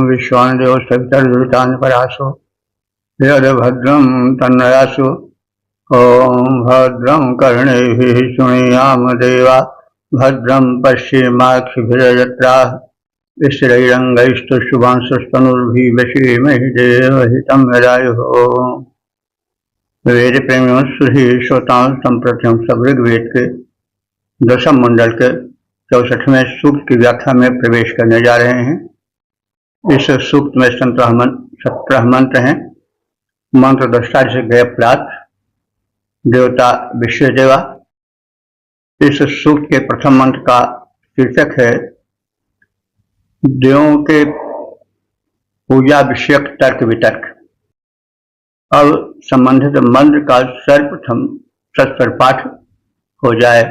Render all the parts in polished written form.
विश्वानदेव सवितर्दुरितान् परासो यद्भद्रं तन्नयासु। ॐ भद्रं कर्णेभिः शृणुयाम देवा भद्रं पश्येमाक्षिभिर्यजत्राः स्थिरैरङ्गैस्तुष्टुवांसस्तनुर्भिः देवहितं यदायुः। वेद प्रेमियों सुधी श्रोताओं संप्रति हम सब ऋग्वेद के दशम मंडल के 64वें सूक्त की व्याख्या में प्रवेश करने जा रहे हैं। इस सूक्त में 17 मंत्र हैं। मंत्र दृष्टा से गए प्रात देवता विश्वदेवा। इस सूक्त के प्रथम मंत्र का शीर्षक है देवों के पूजा विषयक तर्क वितर्क। अब संबंधित मंत्र का सर्वप्रथम सस्वर पाठ हो जाए।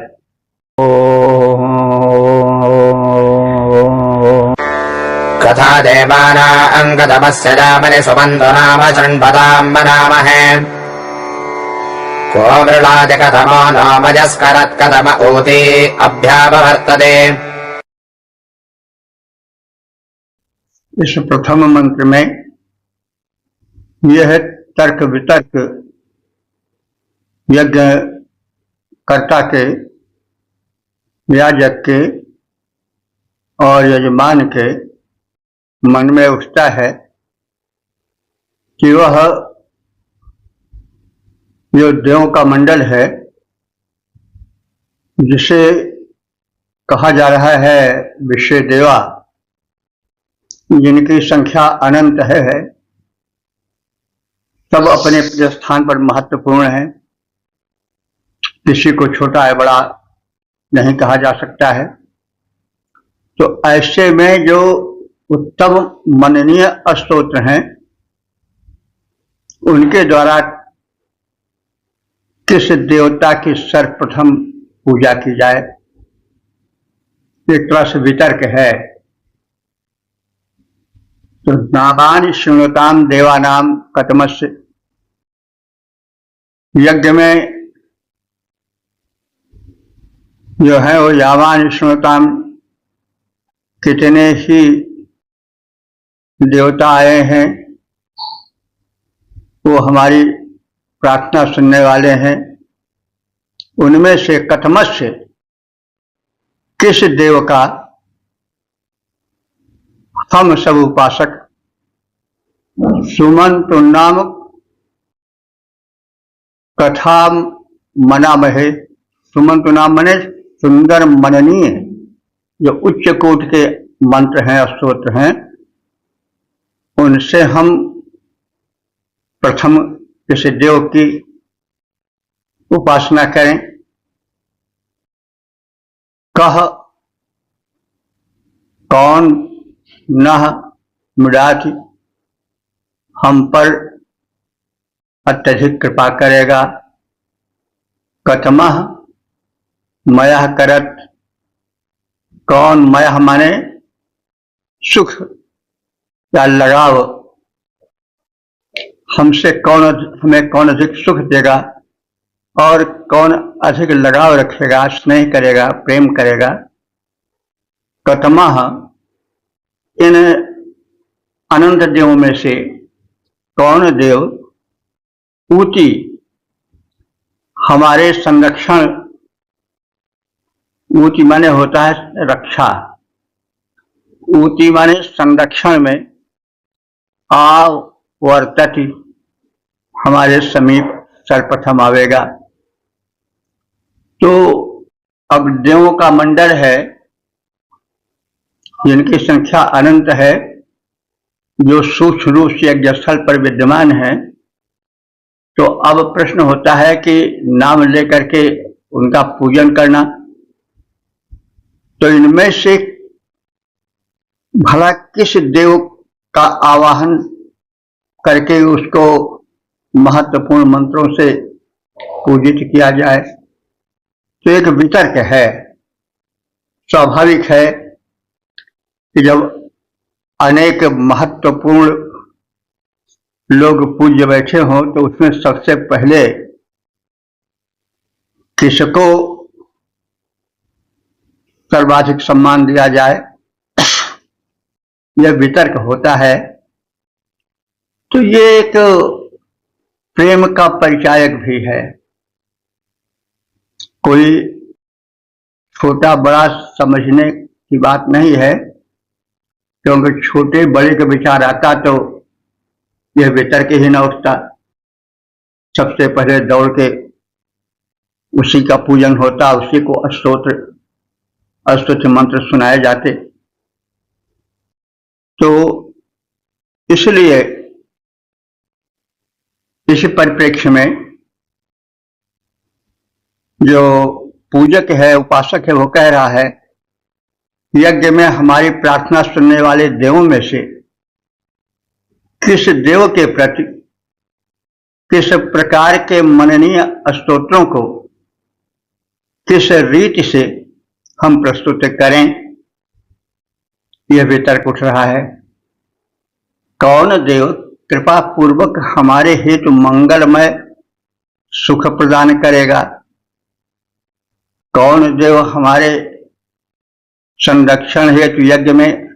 कथा देवानां गतमस्य रामने सुबन्धु नाम शृण्वतां मनामहे। को मृळादि कथमो नो मजस्करत् कथम ऊती अभ्यापवर्तते। इस प्रथम मंत्र में यह तर्क वितर्क यज्ञ कर्ता के, याजक के और यजमान के मन में उठता है कि वह जो देवों का मंडल है, जिसे कहा जा रहा है विश्वदेवा, जिनकी संख्या अनंत है, सब अपने अपने स्थान पर महत्वपूर्ण है। किसी को छोटा है बड़ा नहीं कहा जा सकता है। तो ऐसे में जो उत्तम मननीय स्तोत्र हैं, उनके द्वारा किस देवता की सर्वप्रथम पूजा की जाए, एक तरह से वितर्क है। तो नामानि शृण्वताम देवानाम कतमस्य, यज्ञ में जो है वो यावानि शृण्वताम, कितने ही देवता आए हैं, वो हमारी प्रार्थना सुनने वाले हैं। उनमें से कथमस्य, किस देव का हम सब उपासक सुमंत नाम कथा मनामहे। सुमंत नाम मने सुंदर मननीय, जो उच्च कोटि के मंत्र हैं, स्तोत्र हैं, उनसे हम प्रथम किसी देव की उपासना करें। कह कौन नह मृडाति, हम पर अत्यधिक कृपा करेगा। कथमः मयः करत, कौन मयः माने सुख या लगाव, हमसे कौन, हमें कौन अधिक सुख देगा और कौन अधिक लगाव रखेगा, स्नेह करेगा, प्रेम करेगा। कथमः, इन अनंत देवों में से कौन देव ऊती, हमारे संरक्षण, ऊती माने होता है रक्षा, ऊती माने संरक्षण में, आवर्तति, हमारे समीप सर्वप्रथम आवेगा। तो अब देवों का मंडल है, जिनकी संख्या अनंत है, जो सूक्ष्म रूप से यज्ञस्थल पर विद्यमान है। तो अब प्रश्न होता है कि नाम लेकर के उनका पूजन करना। तो इनमें से भला किस देव का आवाहन करके उसको महत्वपूर्ण मंत्रों से पूजित किया जाए। तो एक वितर्क है। स्वाभाविक है कि जब अनेक महत्वपूर्ण लोग पूज्य बैठे हों, तो उसमें सबसे पहले किसको सर्वाधिक सम्मान दिया जाए, यह वितर्क होता है तो ये एक प्रेम का परिचायक भी है। कोई छोटा बड़ा समझने की बात नहीं है, क्योंकि छोटे बड़े का विचार आता तो यह वितर्क ही न उठता। सबसे पहले दौड़ के उसी का पूजन होता, उसी को अस्तोत्र मंत्र सुनाए जाते। तो इसलिए इस परिप्रेक्ष्य में जो पूजक है, उपासक है, वो कह रहा है यज्ञ में हमारी प्रार्थना सुनने वाले देवों में से किस देव के प्रति किस प्रकार के मननीय स्तोत्रों को किस रीति से हम प्रस्तुत करें, यह वितर्क उठ रहा है। कौन देव कृपा पूर्वक हमारे हेतु मंगलमय सुख प्रदान करेगा, कौन देव हमारे संरक्षण हेतु यज्ञ में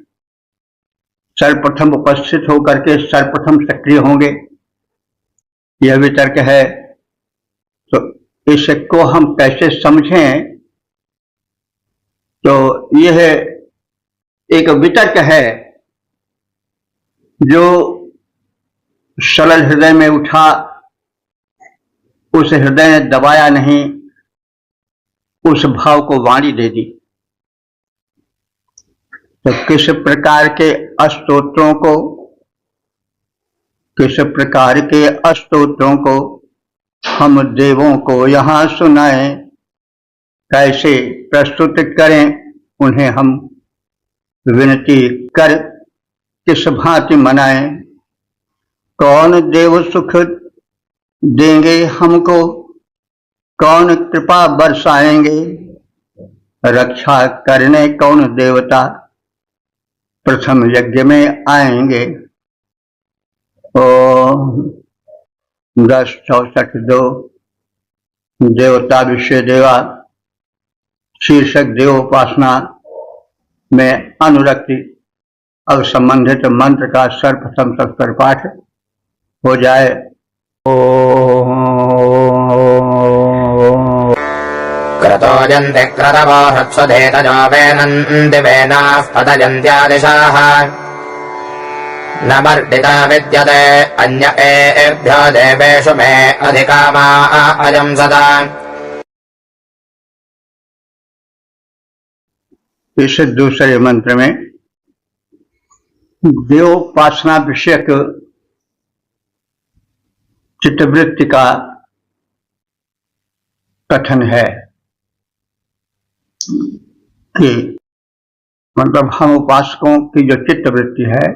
सर्वप्रथम उपस्थित होकर के सर्वप्रथम सक्रिय होंगे, यह वितर्क है। तो इसको हम कैसे समझें? तो यह एक वितर्क है जो सरल हृदय में उठा, उस हृदय ने दबाया नहीं, उस भाव को वाणी दे दी। तो किस प्रकार के स्तोत्रों को हम देवों को यहाँ सुनाएं, कैसे प्रस्तुत करें, उन्हें हम विनती कर किस भांति मनाएं। कौन देव सुख देंगे हमको, कौन कृपा बरसाएंगे, रक्षा करने कौन देवता प्रथम यज्ञ में आएंगे। 10:64 देवता विषय देवा शीर्षक देवोपासना में अनुरक्ति। अब संबंधित मंत्र का सर्वप्रथम सत्तर पाठ हो जाए। क्रतोजन्ते क्रतवो हृत्सुधेतजो वेनन्ति वेनाः पतयन्त्यादिशाः न मर्दिता विद्यते अन्य एभ्यो देवेषु मे अधिकामा अयम् सदा। इस दूसरे मंत्र में देवोपासना विषयक चित्तवृत्ति का कथन है कि मतलब हम उपासकों की जो चित्तवृत्ति है,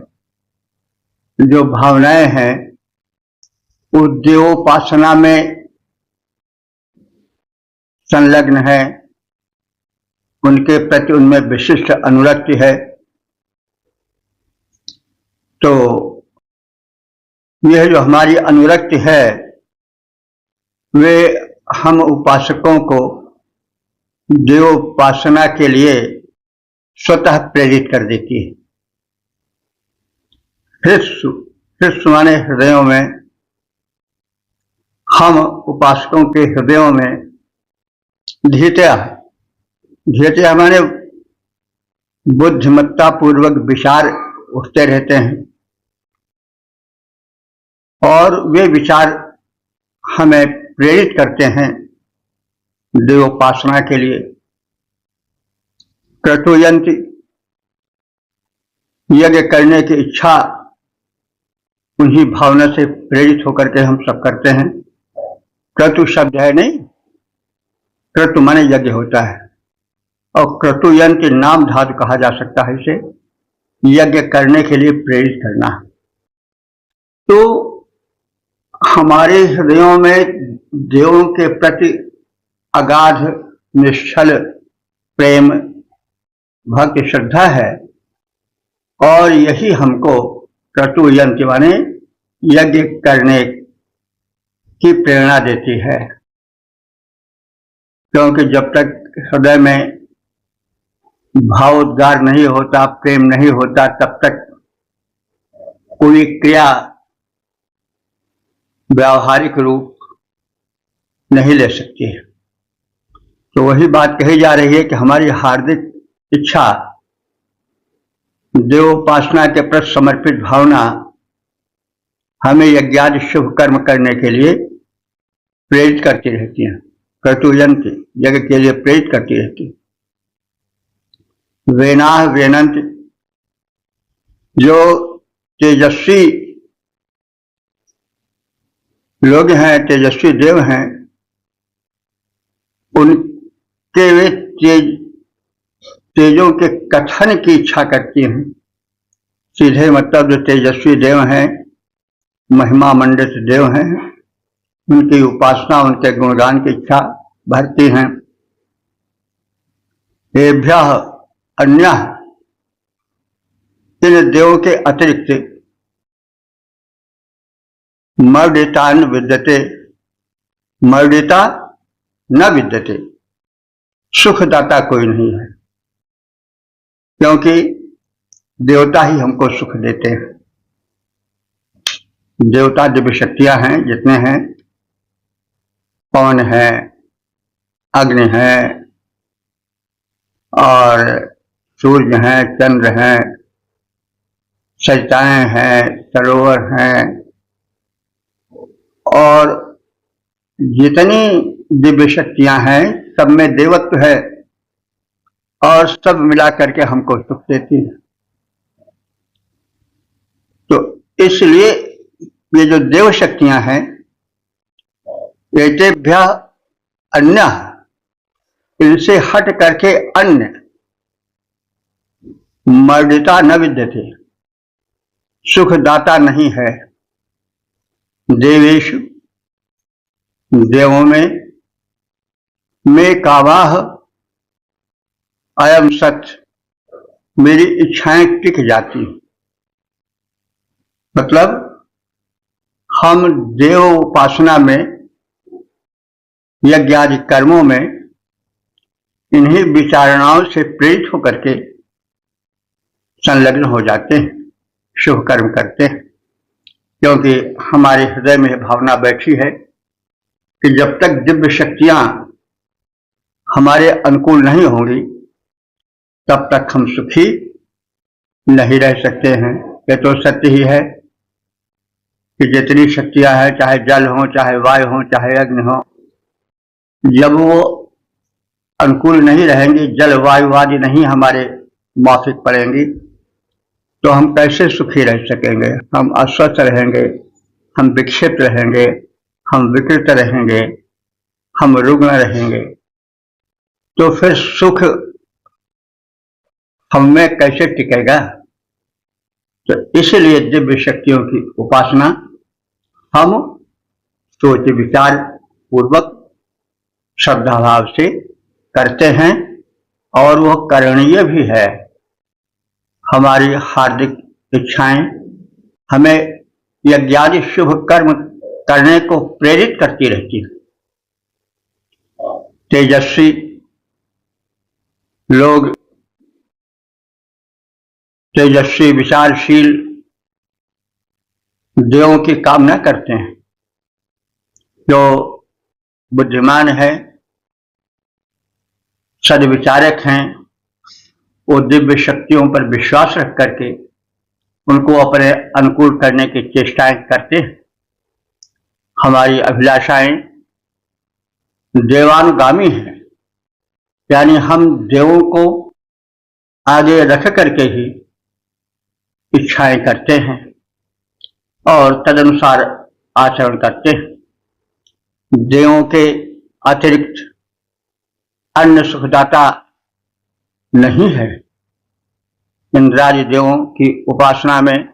जो भावनाएं हैं, वो देवोपासना में संलग्न है, उनके प्रति उनमें विशिष्ट अनुरक्ति है। तो यह जो हमारी अनुरक्ति है वे हम उपासकों को देवोपासना के लिए स्वतः प्रेरित कर देती है। हृदय हृदयों में, हम उपासकों के हृदयों में धीरता माने बुद्धिमत्ता पूर्वक विचार उठते रहते हैं और वे विचार हमें प्रेरित करते हैं देवोपासना के लिए। क्रतुयंति यज्ञ करने की इच्छा उन्हीं भावना से प्रेरित होकर के हम सब करते हैं। क्रतु शब्द है नहीं, क्रतु माने यज्ञ होता है और क्रतुयंत्र नाम धातु कहा जा सकता है इसे, यज्ञ करने के लिए प्रेरित करना। तो हमारे हृदयों में देवों के प्रति अगाध निश्चल प्रेम भक्ति श्रद्धा है और यही हमको क्रतुयंत्र माने यज्ञ करने की प्रेरणा देती है। क्योंकि जब तक हृदय में भावोद्गार नहीं होता, प्रेम नहीं होता, तब तक कोई क्रिया व्यावहारिक रूप नहीं ले सकती है। तो वही बात कही जा रही है कि हमारी हार्दिक इच्छा, देवोपासना के प्रति समर्पित भावना हमें यज्ञादि शुभ कर्म करने के लिए प्रेरित करती रहती है, कर्तुयंती, यज्ञ के लिए प्रेरित करती रहती है। वेनाह वेनंत, जो तेजस्वी लोग हैं, तेजस्वी देव हैं, उनके वे तेजों के कथन की इच्छा करती हैं। सीधे मतलब जो तेजस्वी देव हैं, महिमा मंडित देव हैं, उनकी उपासना, उनके गुणगान की इच्छा भरती हैं। एभ्यः अन्यः, इन देवों के अतिरिक्त मर्दिता न विद्यते, मर्दिता न विद्यते, सुखदाता कोई नहीं है, क्योंकि देवता ही हमको सुख देते हैं। देवता दिव्य शक्तियां हैं, जितने हैं, पवन है, अग्नि है, और सूर्य हैं, चंद्र हैं, सरिताएं हैं, सरोवर हैं, और जितनी दिव्य शक्तियां हैं सब में देवत्व है, और सब मिला करके हमको सुख देती है। तो इसलिए ये जो देव शक्तियां हैं, एतेभ्यः अन्यः, इनसे हट करके अन्य मर्दिता न विद्यते, सुखदाता नहीं है। देवेषु, देवों में कावाह अयम सत्य, मेरी इच्छाएं टिक जाती। मतलब हम देव उपासना में, यज्ञ आदि कर्मों में इन्हीं विचारणाओं से प्रेरित होकर के संलग्न हो जाते हैं, शुभ कर्म करते हैं। क्योंकि हमारे हृदय में भावना बैठी है कि जब तक दिव्य शक्तियां हमारे अनुकूल नहीं होंगी तब तक हम सुखी नहीं रह सकते हैं। ये तो सत्य ही है कि जितनी शक्तियां हैं, चाहे जल हो, चाहे वायु हो, चाहे अग्नि हो, जब वो अनुकूल नहीं रहेंगी, जल वायु आदि नहीं हमारे माफिक पड़ेंगी, तो हम कैसे सुखी रह सकेंगे? हम अस्वस्थ रहेंगे, हम विक्षिप्त रहेंगे, हम विकृत रहेंगे, हम रुग्ण रहेंगे, तो फिर सुख हम में कैसे टिकेगा? तो इसलिए दिव्य शक्तियों की उपासना हम सोच विचार पूर्वक श्रद्धा भाव से करते हैं, और वह करणीय भी है। हमारी हार्दिक इच्छाएं हमें यज्ञादि शुभ कर्म करने को प्रेरित करती रहती है। तेजस्वी लोग, तेजस्वी विचारशील देवों की कामना करते हैं। जो बुद्धिमान है, सद्विचारक हैं, वो दिव्य शक्तियों पर विश्वास रख करके उनको अपने अनुकूल करने की चेष्टाएं करते हैं। हमारी अभिलाषाएं देवानुगामी हैं, यानी हम देवों को आगे रख करके ही इच्छाएं करते हैं और तदनुसार आचरण करते हैं। देवों के अतिरिक्त अन्य सुखदाता नहीं है। इंद्रादि देवों की उपासना में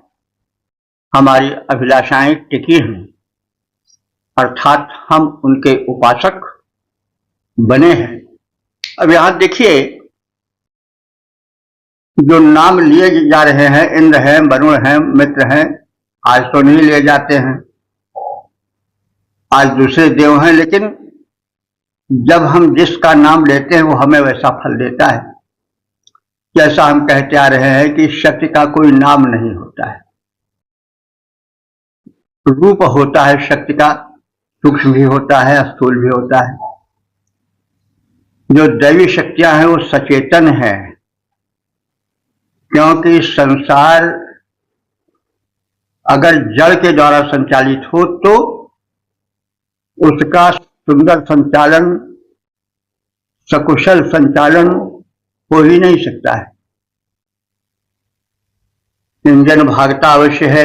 हमारी अभिलाषाएं टिकी हैं, अर्थात हम उनके उपासक बने हैं। अब यहां देखिए, जो नाम लिए जा रहे हैं, इंद्र हैं, वरुण हैं, मित्र हैं, आज तो नहीं लिए जाते हैं, आज दूसरे देव हैं, लेकिन जब हम जिसका नाम लेते हैं वो हमें वैसा फल देता है। जैसा हम कहते आ रहे हैं कि शक्ति का कोई नाम नहीं होता है, रूप होता है शक्ति का, सूक्ष्म भी होता है, स्थूल भी होता है। जो दैवी शक्तियां हैं वो सचेतन है, क्योंकि संसार अगर जड़ के द्वारा संचालित हो तो उसका सुंदर संचालन, सकुशल संचालन हो ही नहीं सकता है। इंजन भागता अवश्य है,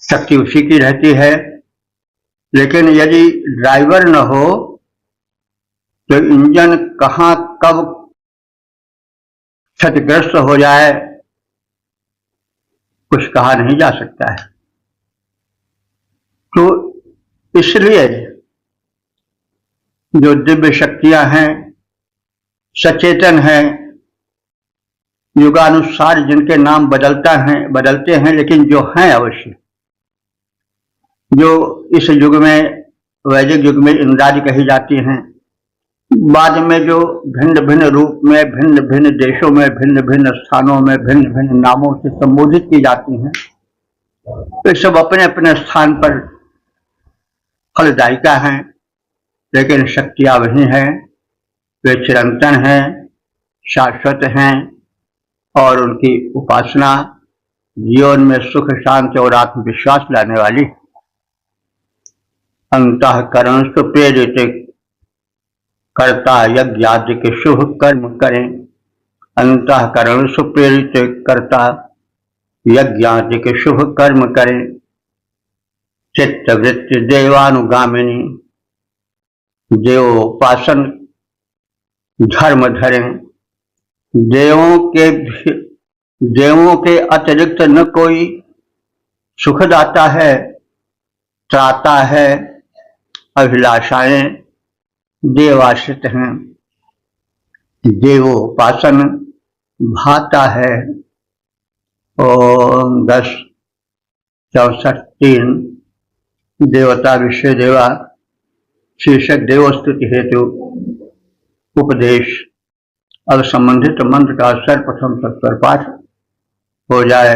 शक्ति उसी की रहती है, लेकिन यदि ड्राइवर न हो तो इंजन कहां कब क्षतिग्रस्त हो जाए कुछ कहा नहीं जा सकता है। तो इसलिए जो दिव्य शक्तियां हैं सचेतन हैं, युगानुसार जिनके नाम बदलते हैं, लेकिन जो हैं अवश्य, जो इस युग में, वैदिक युग में इंद्रादि कही जाती हैं, बाद में जो भिन्न भिन्न रूप में, भिन्न भिन्न देशों में, भिन्न भिन्न स्थानों में, भिन्न भिन्न नामों से संबोधित की जाती हैं, तो सब अपने अपने स्थान पर फलदायिका हैं, लेकिन शक्तियां वही हैं, वे चिरंतन हैं, शाश्वत हैं, और उनकी उपासना जीवन में सुख, शांति और आत्मविश्वास लाने वाली। अंतःकरण से प्रेरित कर्ता यज्ञ आदि के शुभ कर्म करें। अंतःकरण से प्रेरित कर्ता यज्ञ आदि के शुभ कर्म करें। चित्तवृत्ति देवानुगामिनी, देवोपासन धर्म धरें। देवों के अतिरिक्त न कोई सुखदाता है, त्राता है। अभिलाषाएं देवाश्रित हैं, देवोपासन भाता है। ओम 10:64-3 देवता विषय देवा शीर्षक देवस्तुति हेतु उपदेश। अब संबंधित मंत्र का सर्वप्रथम सत्वर पाठ हो जाए।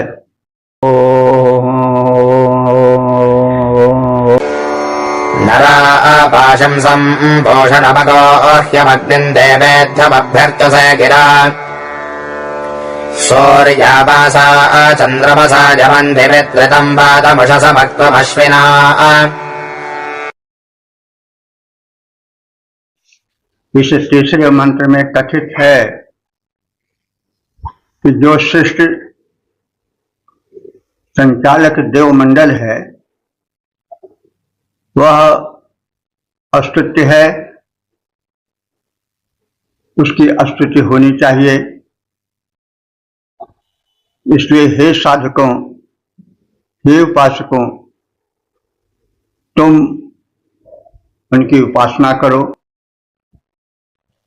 नरापाशं सम्पोषणमगोह्यमग्निं देवेभ्यमभ्यर्थसे गिरा। सूर्यावासा चन्द्रमसा जमन्धिमित्रितं वातमुषसमक्त्वमश्विना। इस तीसरे मंत्र में कथित है कि जो सृष्टि संचालक देवमंडल है वह अस्तुत्य है, उसकी अस्तुति होनी चाहिए। इसलिए हे साधकों, हे उपासकों, तुम उनकी उपासना करो।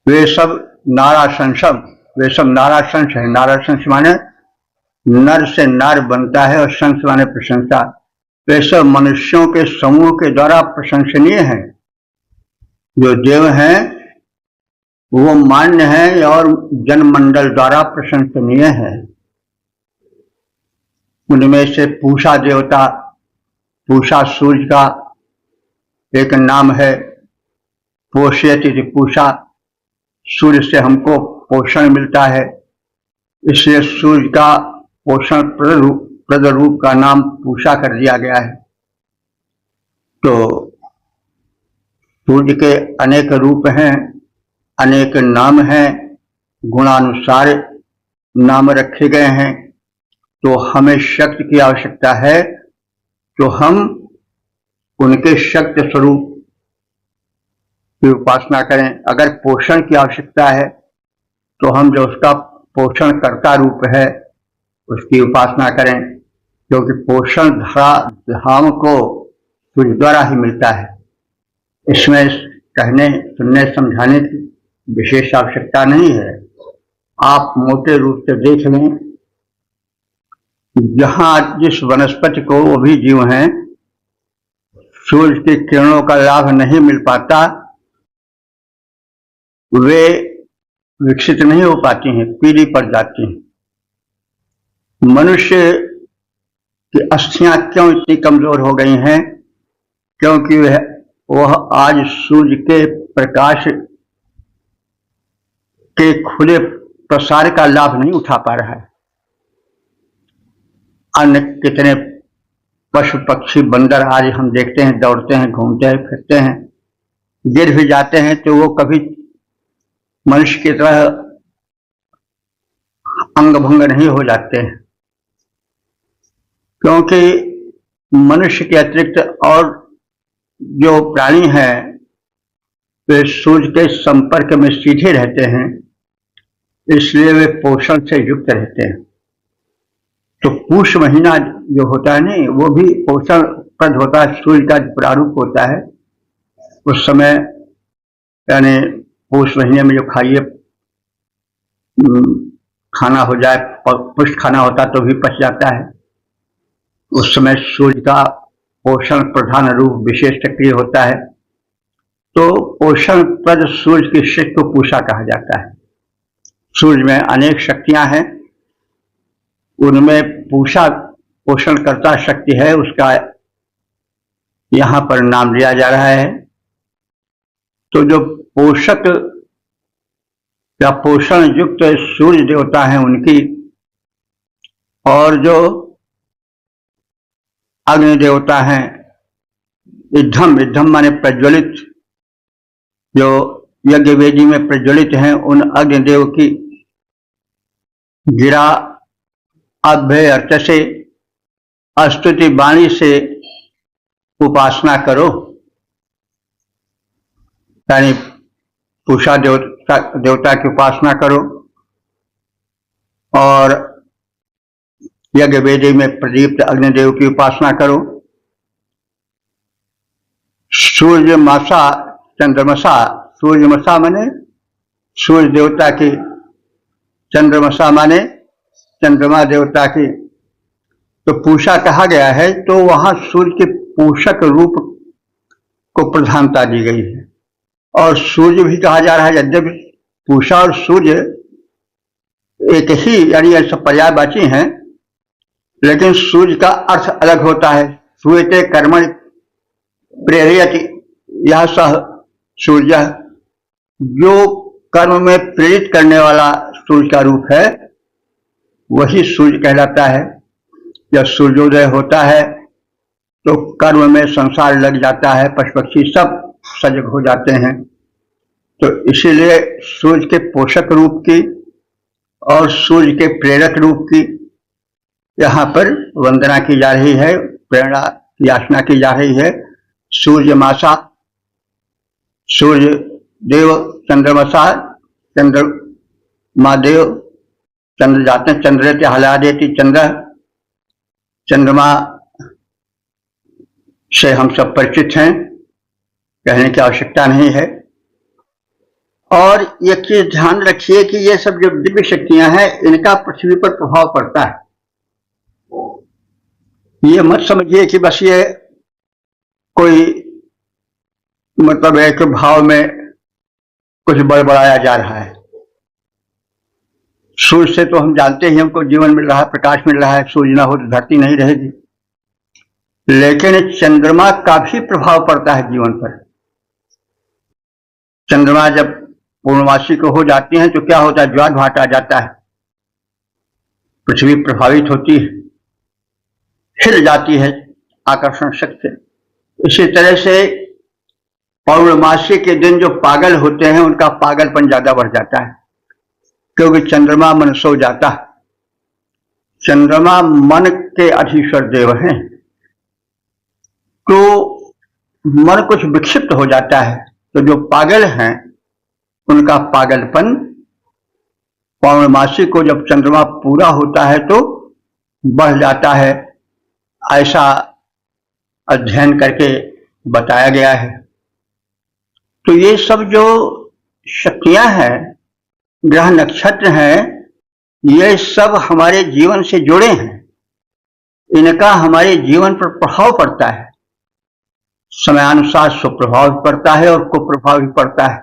वे सब नाराशंसम, वे सब नाराशंस है। नाराशंस माने नर से नार बनता है, और शंस माने प्रशंसा। वे सब मनुष्यों के समूह के द्वारा प्रशंसनीय हैं। जो देव हैं वो मान्य है और जनमंडल द्वारा प्रशंसनीय है। उनमें से पूषा देवता, पूषा सूर्य का एक नाम है। पोषयति पूषा, सूर्य से हमको पोषण मिलता है, इसलिए सूर्य का पोषण प्रद रूप का नाम पूषा कर दिया गया है। तो सूर्य के अनेक रूप हैं, अनेक नाम हैं, गुणानुसार नाम रखे गए हैं। तो हमें शक्ति की आवश्यकता है, तो हम उनके शक्ति स्वरूप की उपासना करें। अगर पोषण की आवश्यकता है तो हम जो उसका पोषण कर्ता रूप है उसकी उपासना करें, क्योंकि पोषण धाम को सूर्य द्वारा ही मिलता है। इसमें कहने, सुनने, समझाने की विशेष आवश्यकता नहीं है। आप मोटे रूप से देख लें, जहां जिस वनस्पति को वो भी जीव हैं सूर्य की किरणों का लाभ नहीं मिल पाता, वे विकसित नहीं हो पाती हैं, पीली पड़ जाती हैं। मनुष्य कि अस्थियां क्यों इतनी कमजोर हो गई हैं, क्योंकि वह आज सूर्य के प्रकाश के खुले प्रसार का लाभ नहीं उठा पा रहा है। अन्य कितने पशु पक्षी बंदर आज हम देखते हैं, दौड़ते हैं, घूमते हैं, फिरते हैं, गिर भी जाते हैं तो वो कभी मनुष्य की तरह अंग भंग नहीं हो जाते हैं, क्योंकि मनुष्य के अतिरिक्त और जो प्राणी हैं वे सूर्य के संपर्क में सीधे रहते हैं, इसलिए वे पोषण से युक्त रहते हैं। तो पूष महीना जो होता है नहीं, वो भी पोषण प्रद होता है। सूर्य का प्रारूप होता है उस समय, यानी पूष महीने में जो खाना हो जाए, पुष्ट खाना होता तो भी पच जाता है। उस समय सूर्य का पोषण प्रधान रूप विशेष सक्रिय होता है। तो पोषण प्रद सूर्य की शक्ति को पूषा कहा जाता है। सूर्य में अनेक शक्तियां हैं, उनमें पूषा पोषण करता शक्ति है, उसका यहां पर नाम लिया जा रहा है। तो जो पोषक या पोषण युक्त सूर्य देवता हैं उनकी, और जो अग्नि देवता हैं, इद्धम माने प्रज्वलित, जो यज्ञ वेदी में प्रज्वलित हैं, उन अग्निदेव की गिरा अभ्य अर्थ से स्तुति वाणी से उपासना करो, यानी पूषा देवता की उपासना करो और यज्ञ वेदी में प्रदीप्त अग्निदेव की उपासना करो। सूर्यमसा चंद्रमसा, सूर्यमसा माने सूर्य देवता की, चंद्रमसा माने चंद्रमा देवता की। तो पूषा कहा गया है तो वहां सूर्य के पोषक रूप को प्रधानता दी गई है। और सूर्य भी कहा जा रहा है, यद्यपि पूषा और सूर्य एक ही, यानी ये सब पर्यायवाची हैं, लेकिन सूर्य का अर्थ अलग होता है। सूर्यते कर्मणि प्रेरयति यह सह सूर्य, जो कर्म में प्रेरित करने वाला सूर्य का रूप है वही सूर्य कहलाता है। जब सूर्योदय होता है तो कर्म में संसार लग जाता है, पशु पक्षी सब सजग हो जाते हैं। तो इसीलिए सूर्य के पोषक रूप की और सूर्य के प्रेरक रूप की यहाँ पर वंदना की जा रही है, प्रेरणा की याचना की जा रही है। सूर्यमासा, सूर्य देव, चंद्रमसा, चंद्रमा देव, चंद्र जाते चंद्र हला देती, चंद्रमा से हम सब परिचित हैं, कहने की आवश्यकता नहीं है। और ये चीज ध्यान रखिए कि ये सब जो दिव्य शक्तियां हैं इनका पृथ्वी पर प्रभाव पड़ता है। ये मत समझिए कि बस ये कोई मतलब है कि भाव में कुछ बड़बड़ाया जा रहा है। सूर्य से तो हम जानते ही हमको जीवन मिल रहा है, प्रकाश मिल रहा है, सूर्य ना हो तो धरती नहीं रहेगी। लेकिन चंद्रमा का भी प्रभाव पड़ता है जीवन पर। चंद्रमा जब पूर्णमासी को हो जाती हैं तो क्या होता है, ज्वार भाट आ जाता है, पृथ्वी प्रभावित होती है, हिल जाती है आकर्षण शक्ति से। इसी तरह से पौर्णमासी के दिन जो पागल होते हैं उनका पागलपन ज्यादा बढ़ जाता है, क्योंकि चंद्रमा मन सो जाता है। चंद्रमा मन के अधीश्वर देव हैं, तो मन कुछ विक्षिप्त हो जाता है। तो जो पागल हैं उनका पागलपन पौर्णमासी को जब चंद्रमा पूरा होता है तो बढ़ जाता है, ऐसा अध्ययन करके बताया गया है। तो ये सब जो शक्तियां हैं, ग्रह नक्षत्र हैं, ये सब हमारे जीवन से जुड़े हैं, इनका हमारे जीवन पर प्रभाव पड़ता है। समयानुसार सुप्रभाव भी पड़ता है और कुप्रभाव भी पड़ता है।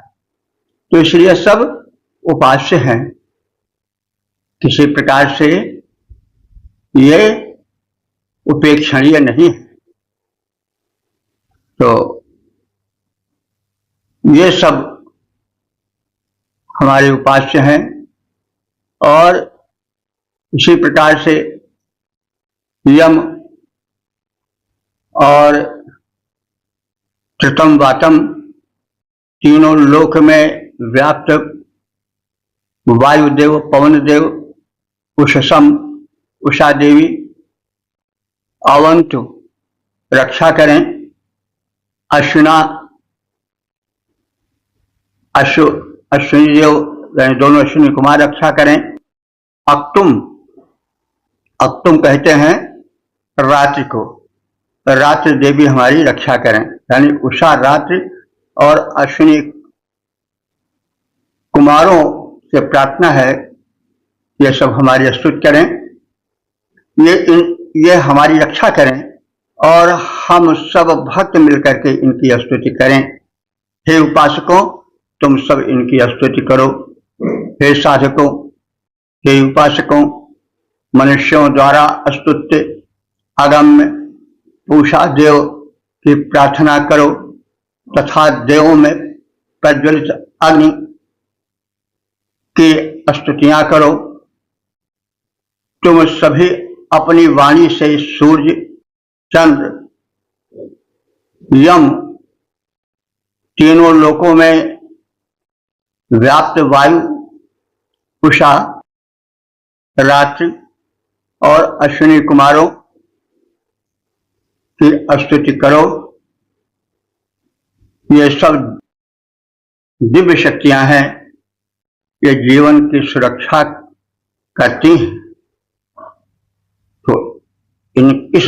तो इसलिए सब उपास्य हैं। किसी प्रकार से ये उपेक्षणीय नहीं है। तो ये सब हमारे उपास्य हैं। और इसी प्रकार से यम और त्रितम वातम तीनों लोक में व्याप्त वायुदेव, पवन देव, उषसम, उषा देवी अवंतु रक्षा करें। अश्विना अश्विनी देव दोनों अश्विनी कुमार रक्षा करें। अक्तुम कहते हैं रात्रि को, रात्रि देवी हमारी रक्षा करें। यानी उषा रात्रि और अश्विनी कुमारों से प्रार्थना है ये सब हमारी स्तुति करें, ये हमारी रक्षा करें और हम सब भक्त मिलकर के इनकी स्तुति करें। हे उपासकों, तुम सब इनकी स्तुति करो। हे साधकों, हे उपासकों, मनुष्यों द्वारा स्तुत्य अगम्य पूषा देव की प्रार्थना करो तथा देवों में प्रज्वलित अग्नि की स्तुतियां करो। तुम सभी अपनी वाणी से सूर्य, चंद्र, यम, तीनों लोकों में व्याप्त वायु, उषा, रात्रि और अश्विनी कुमारों की स्तुति करो। ये सब दिव्य शक्तियां हैं, ये जीवन की सुरक्षा करती हैं। तो इस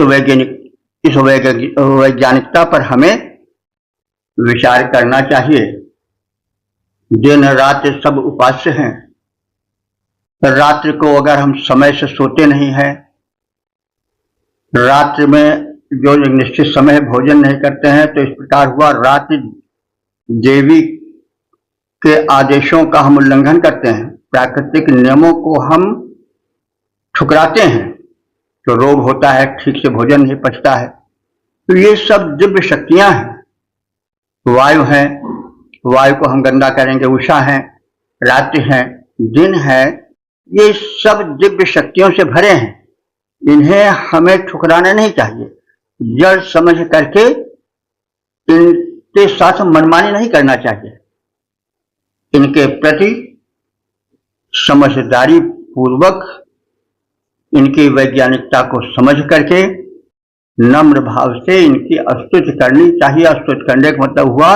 वैज्ञानिकता पर हमें विचार करना चाहिए। दिन रात सब उपास्य हैं। रात्रि को अगर हम समय से सोते नहीं हैं, रात्रि में जो निश्चित समय भोजन नहीं करते हैं, तो इस प्रकार हुआ रात्रि देवी के आदेशों का हम उल्लंघन करते हैं, प्राकृतिक नियमों को हम ठुकराते हैं, तो रोग होता है, ठीक से भोजन नहीं पचता है। तो ये सब दिव्य शक्तियां हैं। वायु है, वायु को हम गंदा करेंगे, उषा है, रात्रि है, दिन है, ये सब दिव्य शक्तियों से भरे हैं। इन्हें हमें ठुकराना नहीं चाहिए। जड़ समझ करके इनके साथ मनमानी नहीं करना चाहिए। इनके प्रति समझदारी पूर्वक इनकी वैज्ञानिकता को समझ करके नम्र भाव से इनकी स्तुति करनी चाहिए। स्तुति करने का मतलब हुआ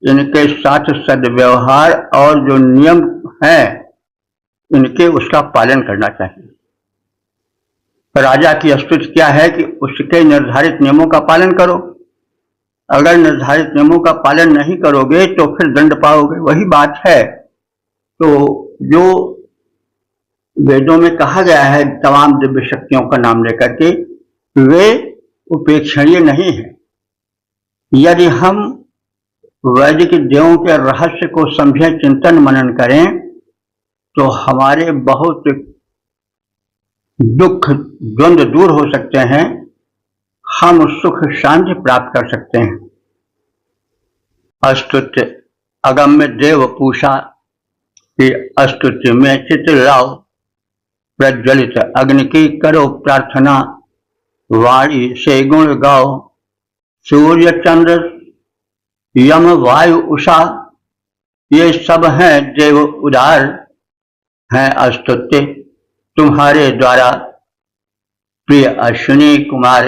इनके साथ सद्व्यवहार और जो नियम है इनके उसका पालन करना चाहिए। राजा की स्तुति क्या है कि उसके निर्धारित नियमों का पालन करो। अगर निर्धारित नियमों का पालन नहीं करोगे तो फिर दंड पाओगे। वही बात है। तो जो वेदों में कहा गया है तमाम दिव्य शक्तियों का नाम लेकर के, वे उपेक्षणीय नहीं है। यदि हम वैदिक देवों के रहस्य को समझें, चिंतन मनन करें, तो हमारे बहुत दुख द्वंद्व दूर हो सकते हैं। हम सुख शांति प्राप्त कर सकते हैं। स्तुति अगम्य देव पूषा की स्तुति में चित्त लाओ, प्रज्वलित अग्नि की करो प्रार्थना, वाणी से गुण गाओ। सूर्य, चंद्र, यम, वायु, उषा, ये सब हैं देव उदार हैं स्तुत्य तुम्हारे द्वारा प्रिय अश्विनी कुमार।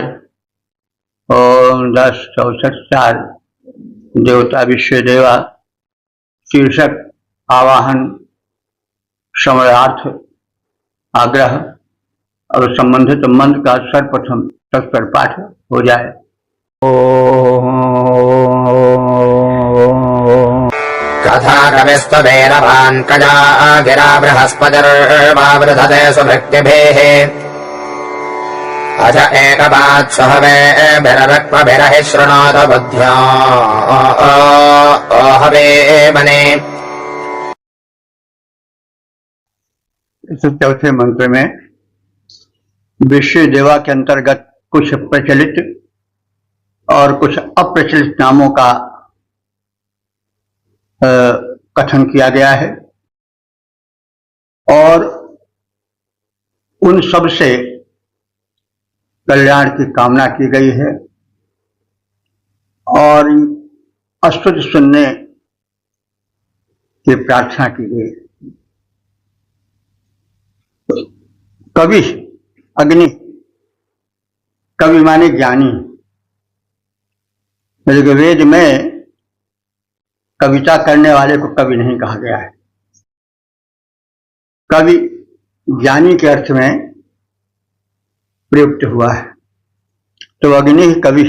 ओम 10:64 देवता विश्वदेवा शीर्षक आवाहन समयार्थ आग्रह। अब संबंधित मंत्र का सर्वप्रथम तत्पर पाठ हो जाए। कथा कविस्त्वभैरवान् कजा गिरा बृहस्पतिर्वावृधते सुभृक्तिभिः अज एकपात्सहवेभिरक्मभिरहि शृणोत बुद्ध्या हवे मने। इस चौथे मंत्र में विश्व देवा के अंतर्गत कुछ प्रचलित और कुछ अप्रचलित नामों का कथन किया गया है और उन सब से कल्याण की कामना की गई है और स्तुति सुनने की प्रार्थना की गई है। कवि अग्नि, कवि माने ज्ञानी। ऋग्वेद में कविता करने वाले को कवि नहीं कहा गया है। कवि ज्ञानी के अर्थ में प्रयुक्त हुआ है। तो अग्नि कवि,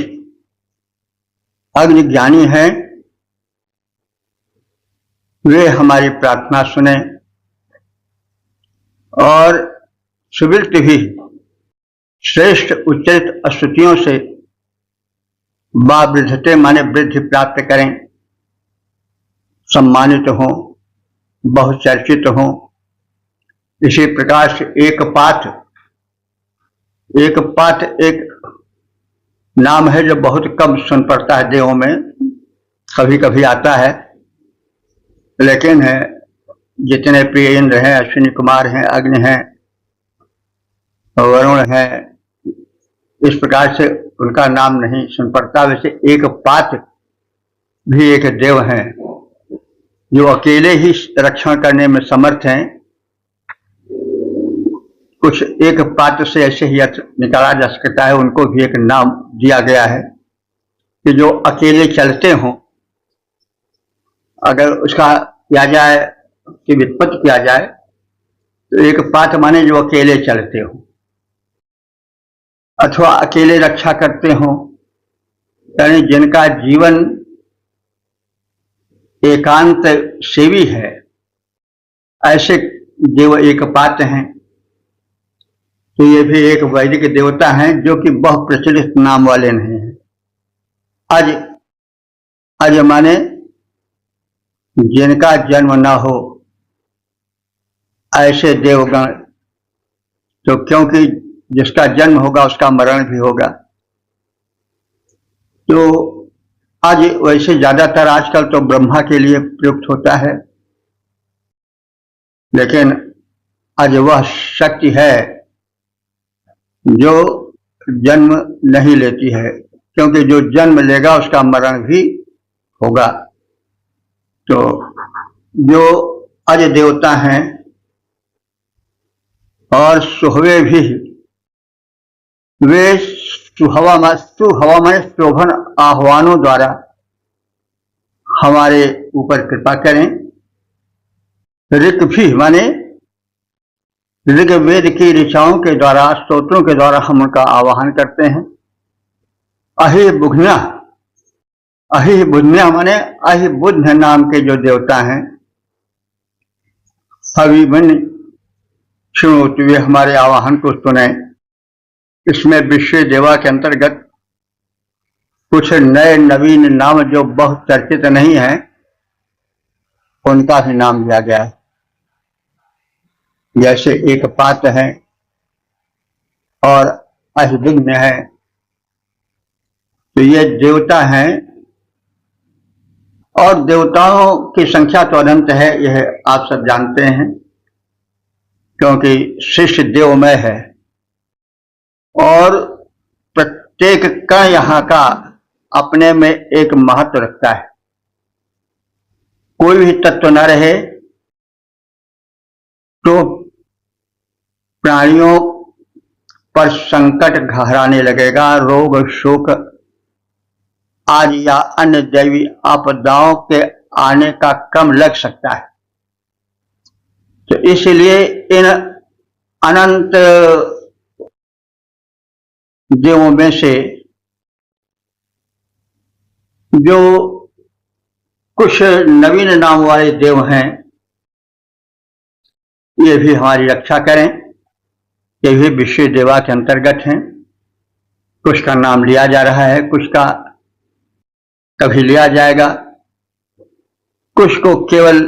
अग्नि ज्ञानी है, वे हमारी प्रार्थना सुने और सुविल्त भी श्रेष्ठ उच्चरित स्तुतियों से वृद्धते माने वृद्धि प्राप्त करें, सम्मानित हों, बहुचर्चित हों। इसी प्रकार से एक पाठ एक नाम है जो बहुत कम सुन पड़ता है देवों में, कभी कभी आता है, लेकिन है जितने प्रिय इंद्र हैं, अश्विनी कुमार हैं, अग्नि हैं, वरुण है, इस प्रकार से उनका नाम नहीं सुन पड़ता। वैसे एक पात भी एक देव हैं जो अकेले ही रक्षण करने में समर्थ हैं। कुछ एक पात्र से ऐसे ही अर्थ निकाला जा सकता है, उनको भी एक नाम दिया गया है कि जो अकेले चलते हों। अगर उसका किया जाए कि व्युत्पत्ति किया जाए तो एक पात्र माने जो अकेले चलते हों अथवा अकेले रक्षा करते हों, यानी जिनका जीवन एकांत सेवी है, ऐसे देव एक पात्र हैं। तो ये भी एक वैदिक देवता हैं जो कि बहु प्रचलित नाम वाले नहीं हैं। अज माने जिनका जन्म न हो, ऐसे देवगण। तो क्योंकि जिसका जन्म होगा उसका मरण भी होगा, तो आज वैसे ज्यादातर आजकल तो ब्रह्मा के लिए प्रयुक्त होता है, लेकिन आज वह शक्ति है जो जन्म नहीं लेती है, क्योंकि जो जन्म लेगा उसका मरण भी होगा। तो जो अज देवता हैं और सुहवे भी, वे सुहवा में शोभन आह्वानों द्वारा हमारे ऊपर कृपा करें। ऋक भी माने ऋग्वेद की ऋचाओं के द्वारा, स्तोत्रों के द्वारा हम उनका आवाहन करते हैं। अहिबुध्या माने अहिबुद्ध नाम के जो देवता हैं, हविमन शुणोत, वे हमारे आवाहन को सुने। इसमें विश्व देवा के अंतर्गत कुछ नए नवीन नाम जो बहुत चर्चित नहीं है, उनका भी नाम दिया गया है। जैसे एक पात्र है और अहिबुद्ध है, तो ये देवता हैं और देवताओं की संख्या तो अनंत है, यह आप सब जानते हैं, क्योंकि शिष्य देवमय है और प्रत्येक का यहाँ का अपने में एक महत्व रखता है। कोई भी तत्व न रहे तो प्राणियों पर संकट गहराने लगेगा, रोग शोक आज या अन्य दैवी आपदाओं के आने का क्रम लग सकता है। तो इसलिए इन अनंत देवों में से जो कुछ नवीन नाम वाले देव हैं, ये भी हमारी रक्षा करें। ये भी विश्व देवा के अंतर्गत हैं। कुछ का नाम लिया जा रहा है, कुछ का कभी लिया जाएगा, कुछ को केवल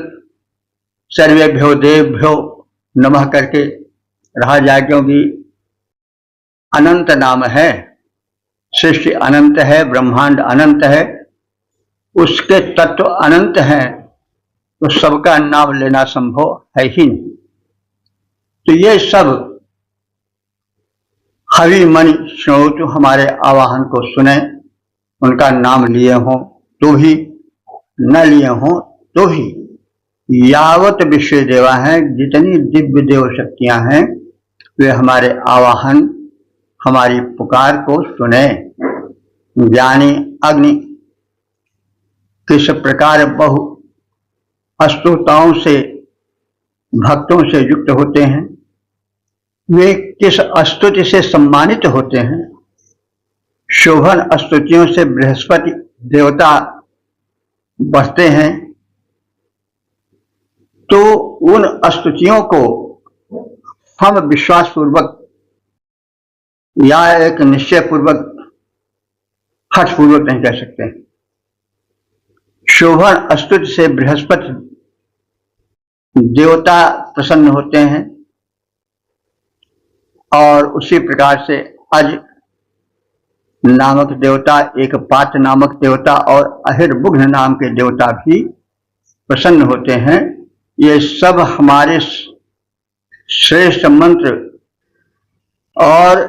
सर्वेभ्यो देवभ्यो नमः करके रहा जाए, क्योंकि अनंत नाम है सृष्टि अनंत है, ब्रह्मांड अनंत है, उसके तत्व अनंत हैं, तो सबका नाम लेना संभव है ही नहीं। तो ये सब हवि मणि श्रोतु हमारे आवाहन को सुने, उनका नाम लिए हों तो भी, न लिए हों तो भी, यावत विश्व देवा हैं, जितनी दिव्य देव शक्तियां हैं, वे हमारे आवाहन, हमारी पुकार को सुने। ज्ञानी अग्नि किस प्रकार बहु स्तुताओं से, भक्तों से युक्त होते हैं, वे किस स्तुति से सम्मानित होते हैं। शोभन स्तुतियों से बृहस्पति देवता बढ़ते हैं, तो उन स्तुतियों को हम विश्वास पूर्वक या एक निश्चय पूर्वक, हठ पूर्वक नहीं कह सकते। शोभन स्तुति से बृहस्पति देवता प्रसन्न होते हैं, और उसी प्रकार से अज नामक देवता, एक पात नामक देवता और अहिर्बुघ्न नाम के देवता भी प्रसन्न होते हैं। ये सब हमारे श्रेष्ठ मंत्र और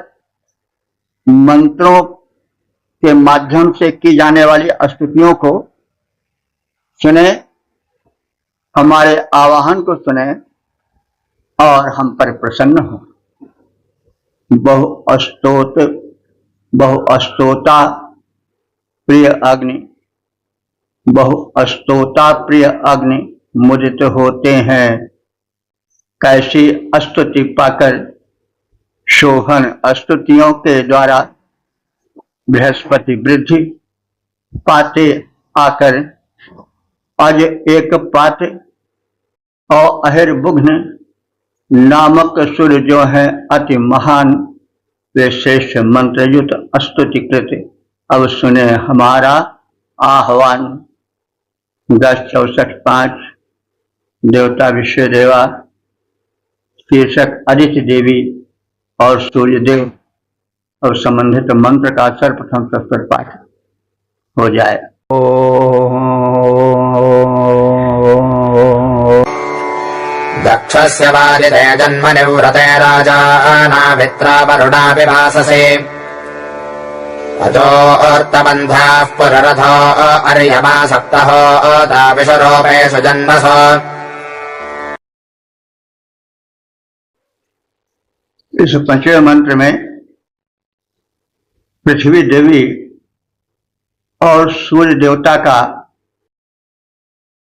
मंत्रों के माध्यम से की जाने वाली स्तुतियों को सुने, हमारे आवाहन को सुने और हम पर प्रसन्न हो। बहु स्तोता प्रिय अग्नि, बहु स्तोता प्रिय अग्नि मुदित होते हैं। कैसी स्तुति पाकर, शोभन स्तुतियों के द्वारा बृहस्पति वृद्धि पाते आकर आज एक पात और अहिर्बुघ्न नामक सुर जो है अति महान, वे श्रेष्ठ मंत्रयुक्त स्तुतिकृत अब सुने हमारा आह्वान। 10-64-5 देवता विश्वदेवा, शीर्षक आदित्य देवी और सूर्यदेव और संबंधित मंत्र का सर्वप्रथम सस्वर पाठ हो जाए। दक्षस्य वादिते जन्मनिवृते राजानामित्रा वरुणा विभाससे अजोऽर्तबन्धाः पुररथो अर्यमा सप्तहो ताविषरूपेषु जन्मसु। इस पंचवें मंत्र में पृथ्वी देवी और सूर्य देवता का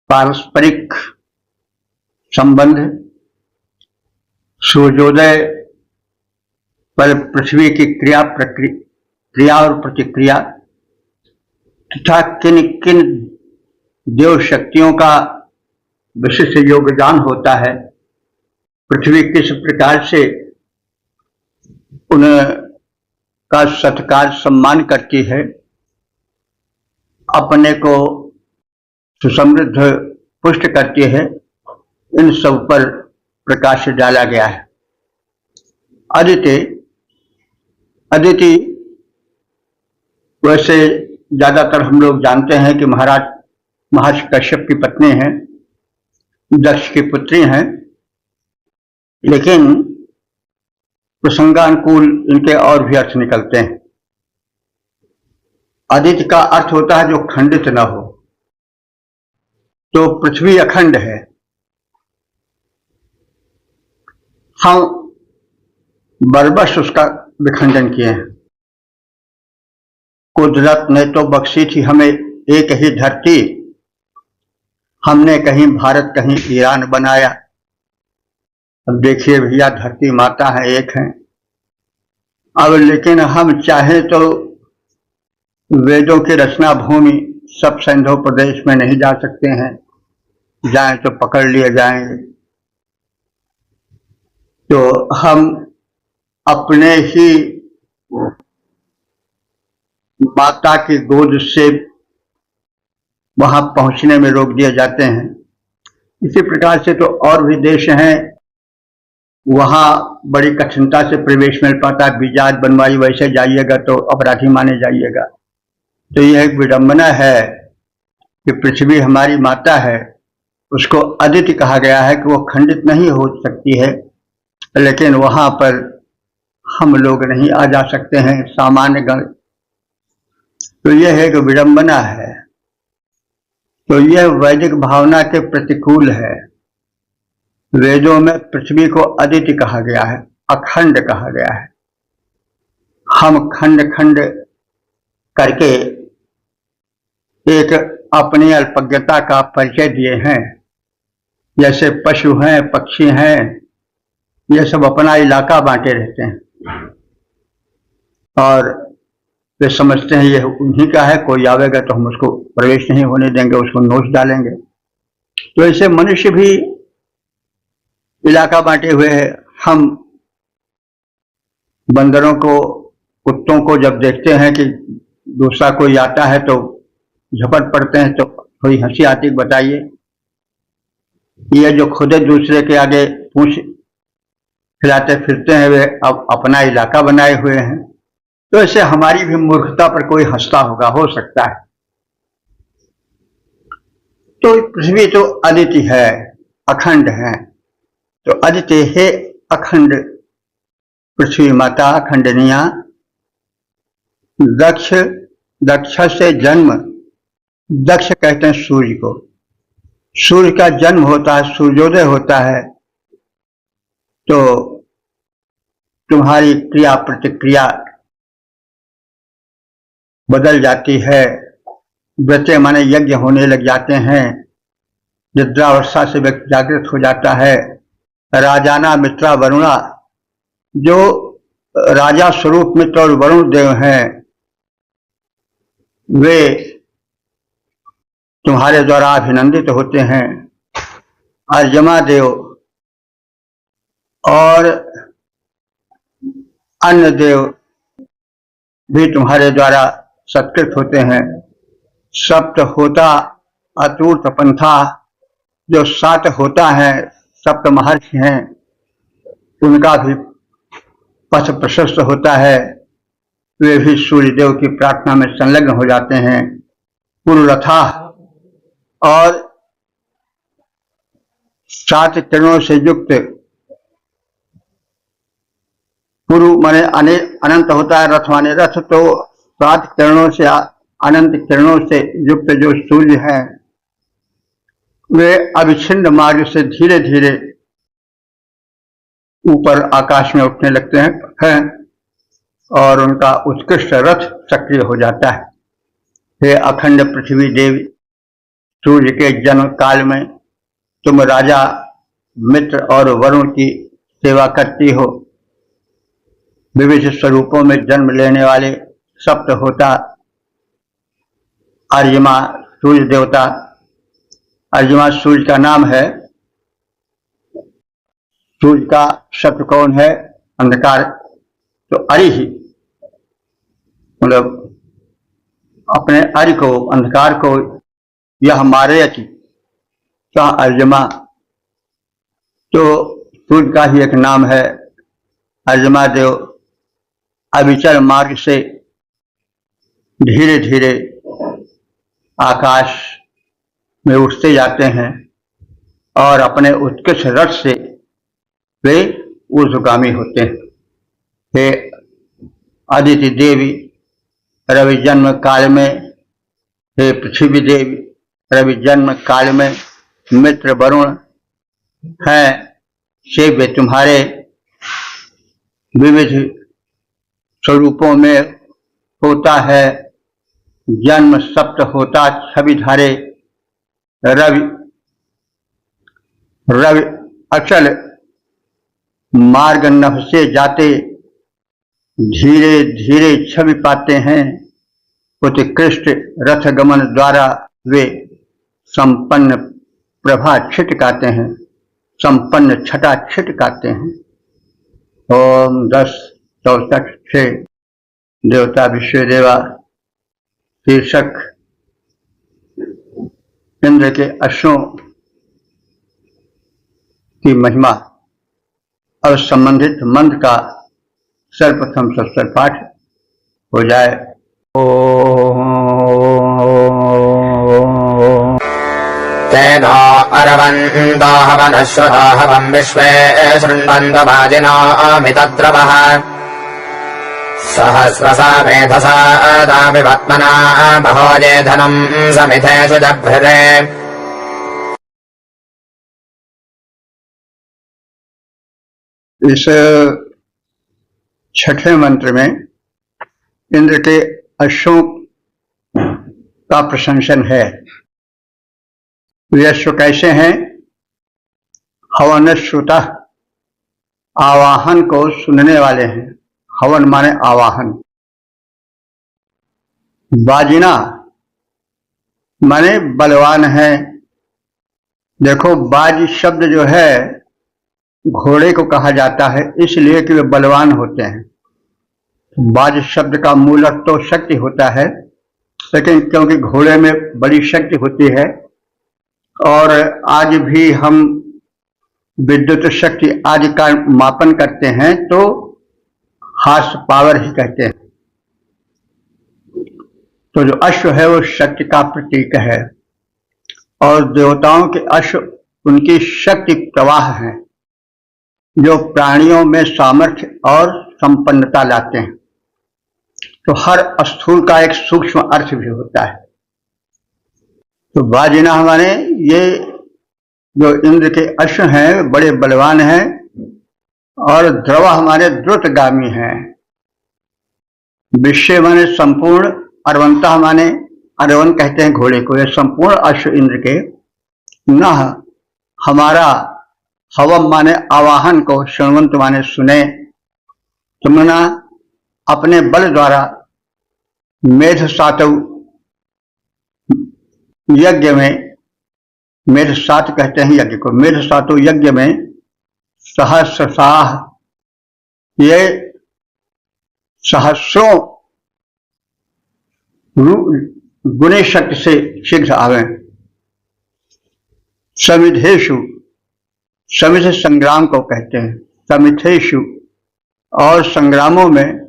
पारस्परिक संबंध, सूर्योदय पर पृथ्वी की क्रिया और प्रतिक्रिया तथा किन किन देव शक्तियों का विशिष्ट योगदान होता है, पृथ्वी किस प्रकार से उनका सत्कार सम्मान करती है, अपने को सुसमृद्ध पुष्ट करती है, इन सब पर प्रकाश डाला गया है। अदिति वैसे ज्यादातर हम लोग जानते हैं कि महर्षि कश्यप की पत्नी हैं, दक्ष की पुत्री हैं, लेकिन प्रसंगानुकूल इनके और भी अर्थ निकलते हैं। अदिति का अर्थ होता है जो खंडित न हो, तो पृथ्वी अखंड है। हम बरबस उसका विखंडन किए हैं। कुदरत ने तो बख्शी थी हमें एक ही धरती, हमने कहीं भारत कहीं ईरान बनाया। अब देखिए भैया, धरती माता है, एक है। अब लेकिन हम चाहे तो वेदों की रचना भूमि सब सिंधु प्रदेश में नहीं जा सकते हैं, जाएं तो पकड़ लिए जाएंगे। तो हम अपने ही माता की गोद से वहां पहुंचने में रोक दिए जाते हैं। इसी प्रकार से तो और भी देश हैं वहां बड़ी कठिनता से प्रवेश मिल पाता है। बीजाज बनवाई वैसे जाइएगा तो अपराधी माने जाइएगा। तो यह एक विडंबना है कि पृथ्वी हमारी माता है, उसको अदिति कहा गया है कि वो खंडित नहीं हो सकती है, लेकिन वहां पर हम लोग नहीं आ जा सकते हैं, सामान्य गण। तो यह एक विडंबना है। तो यह वैदिक भावना के प्रतिकूल है। वेदों में पृथ्वी को अदिति कहा गया है, अखंड कहा गया है। हम खंड खंड करके एक अपनी अल्पज्ञता का परिचय दिए हैं। जैसे पशु हैं, पक्षी हैं, ये सब अपना इलाका बांटे रहते हैं और वे समझते हैं ये उन्हीं का है, कोई आवेगा तो हम उसको प्रवेश नहीं होने देंगे, उसको नोच डालेंगे। तो ऐसे मनुष्य भी इलाका बांटे हुए हैं। हम बंदरों को, कुत्तों को जब देखते हैं कि दूसरा कोई आता है तो झपट पड़ते हैं, तो थोड़ी हंसी आती, बताइए। ये जो खुद दूसरे के आगे पूंछ खिलाते फिरते हैं, वे अब अपना इलाका बनाए हुए हैं। तो ऐसे हमारी भी मूर्खता पर कोई हंसता होगा, हो सकता है। तो पृथ्वी तो अदिति है, अखंड है। तो अदिति है अखंड पृथ्वी माता खंडनिया। दक्ष, दक्ष से जन्म, दक्ष कहते हैं सूर्य को। सूर्य का जन्म होता है, सूर्योदय होता है, तो तुम्हारी क्रिया प्रतिक्रिया बदल जाती है। व्रते माने यज्ञ होने लग जाते हैं। निद्रावस्था से व्यक्ति जागृत हो जाता है। राजाना मित्रा वरुणा, जो राजा स्वरूप मित्र और वरुण देव हैं, वे तुम्हारे द्वारा अभिनंदित होते हैं। अर्यमा देव और अन्य देव भी तुम्हारे द्वारा सत्कृत होते हैं। सप्त होता अतूर्त पंथा, जो 7 होता है, सप्त महर्षि हैं, उनका भी पथ प्रशस्त होता है। वे भी सूर्यदेव की प्रार्थना में संलग्न हो जाते हैं। पुरुरथा, और 7 किरणों से युक्त, पुरु माने अनंत होता है, रथ माने रथ। तो 7 किरणों से, अनंत किरणों से युक्त जो सूर्य है, वे अविच्छिन्न मार्ग से धीरे धीरे ऊपर आकाश में उठने लगते हैं और उनका उत्कृष्ट रथ सक्रिय हो जाता है। हे अखंड पृथ्वी देवी, सूर्य के जन्म काल में तुम राजा मित्र और वरुण की सेवा करती हो। विविध स्वरूपों में जन्म लेने वाले सप्त होता अर्यमा सूर्य देवता, अर्यमा सूर्य का नाम है। सूर्य का शत्रु कौन है? अंधकार। तो अरि ही, मतलब अपने अरि को, अंधकार को, यह मारयति सह अर्यमा। तो सूर्य का ही एक नाम है। अर्यमा देव अविचल मार्ग से धीरे धीरे आकाश में उठते जाते हैं और अपने उत्कृष्ट रथ से वे ऊर्ध्वगामी होते हैं। हे अदिति देवी, रवि जन्म काल में, हे पृथ्वी देवी, रवि जन्म काल में मित्र वरुण हैं, से वे तुम्हारे विविध स्वरूपों में होता है। जन्म सप्त होता छवि धारे, रवि रवि अचल मार्ग नभ से जाते, धीरे धीरे छवि पाते हैं। उत्कृष्ट रथ गमन द्वारा वे संपन्न प्रभा छिटकाते हैं, संपन्न छटा छिटकाते हैं। ओम 10:64 देवता विश्वदेवा शीर्षक इंद्र के अश्वों की महिमा। अब संबंधित मंत्र का सर्वप्रथम सत्सर पाठ हो जाए। तेनो अरवन्तो हवनश्रुतो हवं विश्वे शृण्वन्तो वाजिनो अमितद्रवः सहस्रसा मेधसा दाविवत्मना महोजे धनं समिधेषु जभ्रते। इस छठवें मंत्र में इंद्र के अश्वों का प्रशंसन है। वे अश्व कैसे हैं? हवन श्रुता, आवाहन को सुनने वाले हैं। हवन माने आवाहन। बाजिना माने बलवान है। देखो, बाज शब्द जो है घोड़े को कहा जाता है, इसलिए कि वे बलवान होते हैं। बाज शब्द का मूल अर्थ तो शक्ति होता है, लेकिन क्योंकि घोड़े में बड़ी शक्ति होती है और आज भी हम विद्युत शक्ति आदि का मापन करते हैं तो हार्स पावर ही कहते हैं। तो जो अश्व है वो शक्ति का प्रतीक है और देवताओं के अश्व उनकी शक्ति प्रवाह है जो प्राणियों में सामर्थ्य और संपन्नता लाते हैं। तो हर स्थूल का एक सूक्ष्म अर्थ भी होता है। तो बाजिना हमारे ये जो इंद्र के अश्व हैं बड़े बलवान हैं और द्रव हमारे द्रुतगामी हैं। विश्व माने संपूर्ण, अरवंता माने अरवन कहते हैं घोड़े को। ये संपूर्ण अश्व इंद्र के। न हमारा हवम माने आवाहन को, शृण्वंत माने सुने। तुमना अपने बल द्वारा मेध सातव यज्ञ में, मेध सात कहते हैं यज्ञ को, मेध सातव यज्ञ में सहस्रसाह, ये सहस्रों गुणे शक्ति से शीघ्र आवे। समिधेषु, समिध संग्राम को कहते हैं, समिधेषु, और संग्रामों में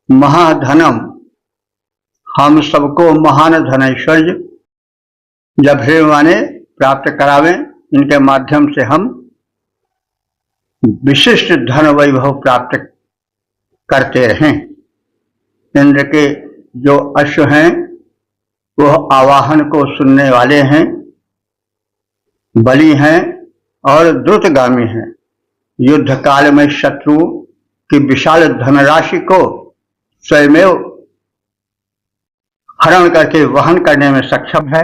महाधनम, हम सबको महान धनैश्वर्य जब हे माने प्राप्त करावें, इनके माध्यम से हम विशिष्ट धन वैभव प्राप्त करते रहें। इंद्र के जो अश्व हैं वह आवाहन को सुनने वाले हैं, बली हैं और द्रुतगामी हैं। युद्ध काल में शत्रु की विशाल धनराशि को स्वयमेव हरण करके वहन करने में सक्षम है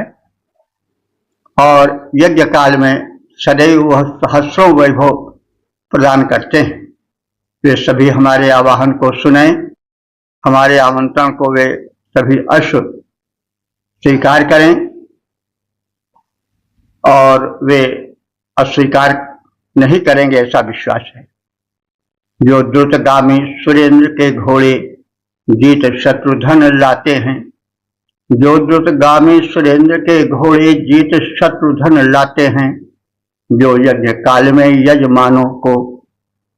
और यज्ञ काल में सदैव वह सहस्रों वैभव प्रदान करते हैं। वे सभी हमारे आवाहन को सुने, हमारे आमंत्रण को वे सभी अश्व स्वीकार करें और वे अस्वीकार नहीं करेंगे ऐसा विश्वास है। जो द्रुतगामी सुरेंद्र के घोड़े जीत शत्रुधन लाते हैं, जो द्रुतगामी सुरेंद्र के घोड़े जीत शत्रुधन लाते हैं, जो यज्ञ काल में यजमानों को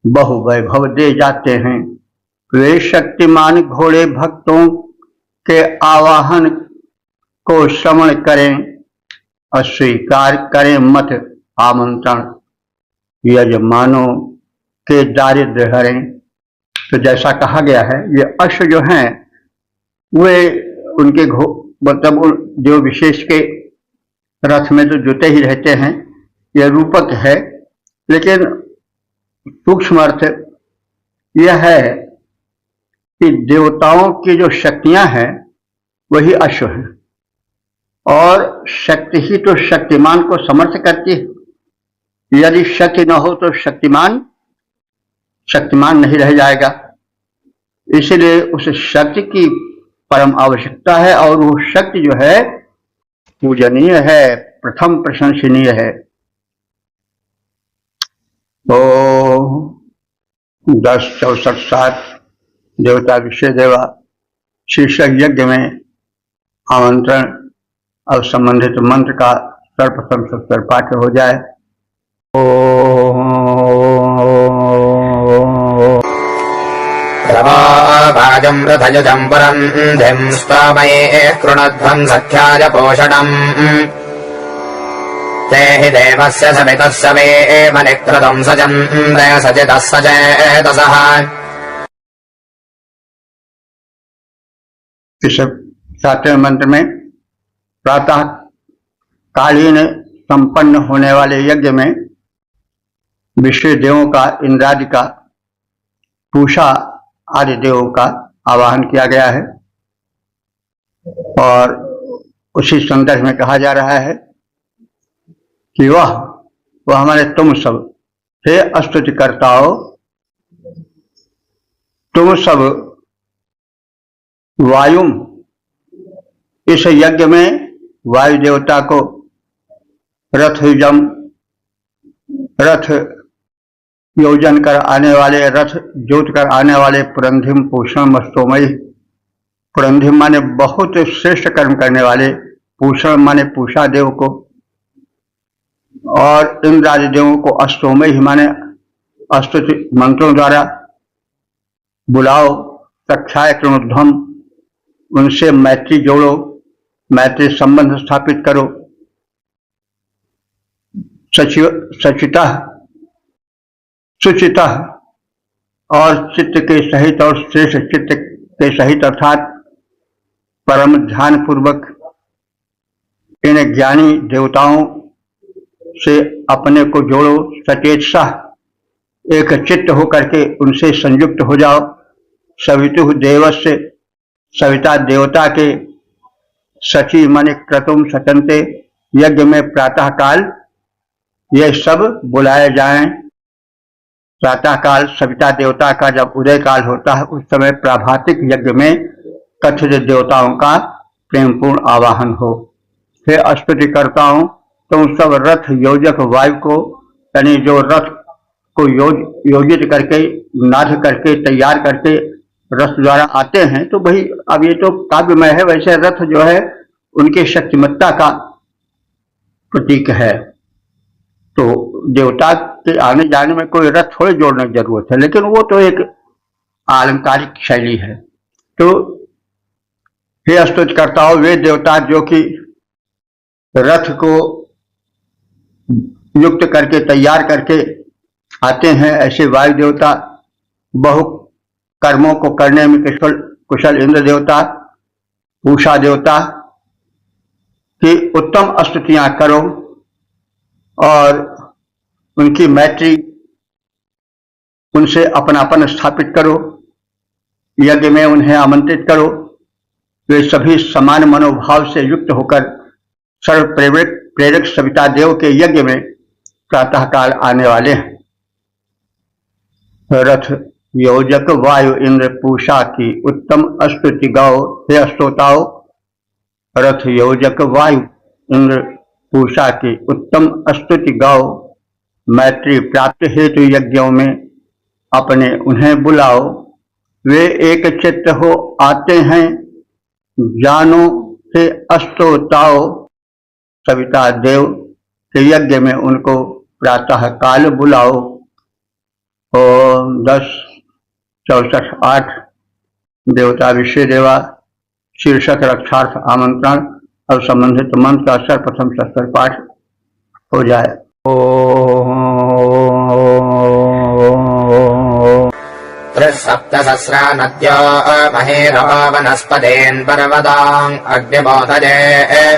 बहु वैभव दे जाते हैं, वे शक्तिमान घोड़े भक्तों के आवाहन को श्रवण करें, अस्वीकार करें मत आमंत्रण, यजमानों के दारिद्र्य हरें। तो जैसा कहा गया है, ये अश्व जो हैं वे उनके मतलब जो विशेष के रथ में तो जुटे ही रहते हैं, यह रूपक है, लेकिन सूक्ष्म अर्थ यह है कि देवताओं की जो शक्तियां हैं वही अश्व हैं और शक्ति ही तो शक्तिमान को समर्थ करती है। यदि शक्ति न हो तो शक्तिमान नहीं रह जाएगा। इसलिए उस शक्ति की परम आवश्यकता है और वो शक्ति जो है पूजनीय है, प्रथम प्रशंसनीय है। तो 10-64 देवता विषय देवा शीर्षक यज्ञ में आमंत्रण और संबंधित मंत्र का सर्वप्रथम सत्तर पाठ हो जाए। ओम वाजुम् रथयुजम् पुरन्धिम् स्तोमये कृणध्वम् सख्याय पोषणम् ते हि देवस्य सवितस्य वे मनिक्रतुम् सचन्द्रय सचितः सचेतसः। इस 7वें मंत्र में प्रातः कालीन संपन्न होने वाले यज्ञ में विश्व देवों का, इंद्रादि का, पूषा आदि देवों का आवाहन किया गया है और उसी संदर्भ में कहा जा रहा है कि वह हमारे तुम सब, हे स्तुतिकर्ताओं, तुम सब वायु, इस यज्ञ में वायु देवता को रथ योजन कर आने वाले, रथ जोत कर आने वाले पुरंधिम पूषण स्तोमयी, पुरंधिम माने बहुत श्रेष्ठ कर्म करने वाले, पूषण माने पूषा देव को, और इंद्रादि देवों को अस्तोमयी माने स्तुति मंत्रों द्वारा बुलाओ, सख्याय कृणोध्वम, उनसे मैत्री जोड़ो, मैत्री संबंध स्थापित करो, सचितः सुचितः, और चित्त के सहित और श्रेष्ठ चित्त के सहित अर्थात परम ध्यान पूर्वक इन ज्ञानी देवताओं से अपने को जोड़ो, सचेतसा एक चित्त होकर के उनसे संयुक्त हो जाओ। सवितुः देवस्य, सविता देवता के, सची माने क्रतुम सचन्ते, यज्ञ में प्रातः काल ये सब बुलाए जाएं। प्रातः काल सविता देवता का जब उदय काल होता है उस समय प्राभातिक यज्ञ में कथित देवताओं का प्रेमपूर्ण आवाहन हो। हे स्तुतिकर्ताओं, तुम सब रथ योजक वायु को, यानी जो रथ को योजित करके, नाथ करके, तैयार करके रथ द्वारा आते हैं, तो भाई अब ये तो काव्यमय है, वैसे रथ जो है उनके शक्तिमत्ता का प्रतीक है। तो देवता के आने जाने में कोई रथ थोड़े जोड़ने की जरूरत है, लेकिन वो तो एक आलंकारिक शैली है। तो हे स्तुतिकर्ताओं, वे देवता जो कि रथ को युक्त करके, तैयार करके आते हैं, ऐसे वायु देवता, बहु कर्मों को करने में कुशल इंद्र देवता, पूषा देवता की उत्तम स्तुतियां करो और उनकी मैत्री, उनसे अपनापन स्थापित करो, यज्ञ में उन्हें आमंत्रित करो। वे सभी समान मनोभाव से युक्त होकर सर्व प्रेरक सविता देव के यज्ञ में प्रातःकाल आने वाले हैं। रथ योजक वायु इंद्र पूषा की उत्तम स्तुति गाओ। हे श्रोताओं, रथ योजक वायु इंद्र पूषा की उत्तम स्तुति गाओ। मैत्री प्राप्त हेतु यज्ञों में अपने उन्हें बुलाओ। वे एक चित्त हो आते हैं, जानो हे स्तोताओ। सविता देव के यज्ञ में उनको प्रातः काल बुलाओ। ओम 10:64 देवता विषय देवा शीर्षक रक्षार्थ आमंत्रण। अब संबंधित मंत्र का सर्वप्रथम शस्त्र पाठ हो जाए। त्रिसप्तसहस्रा नद्यो महेरो वनस्पतेन् पर्वतान् अग्निबोधये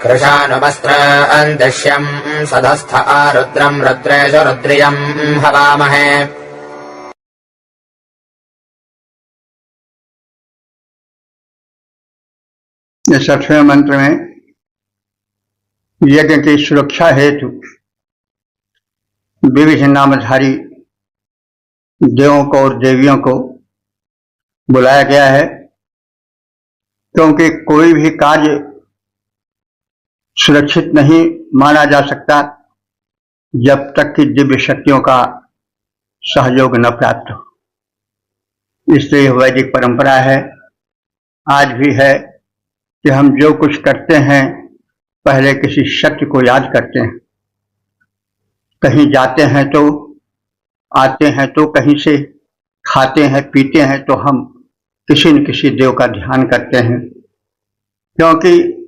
कृशानुवस्त्रं दृश्यं सधस्थ रुद्रं रुद्रेषु रुद्रियं हवामहे। इस 8वें मंत्र में यज्ञ की सुरक्षा हेतु विविध नामधारी देवों को और देवियों को बुलाया गया है, क्योंकि कोई भी कार्य सुरक्षित नहीं माना जा सकता जब तक कि दिव्य शक्तियों का सहयोग न प्राप्त हो। इसलिए वैदिक परंपरा है, आज भी है, कि हम जो कुछ करते हैं पहले किसी शक्ति को याद करते हैं। कहीं जाते हैं तो, आते हैं तो कहीं से, खाते हैं पीते हैं तो हम किसी न किसी देव का ध्यान करते हैं, क्योंकि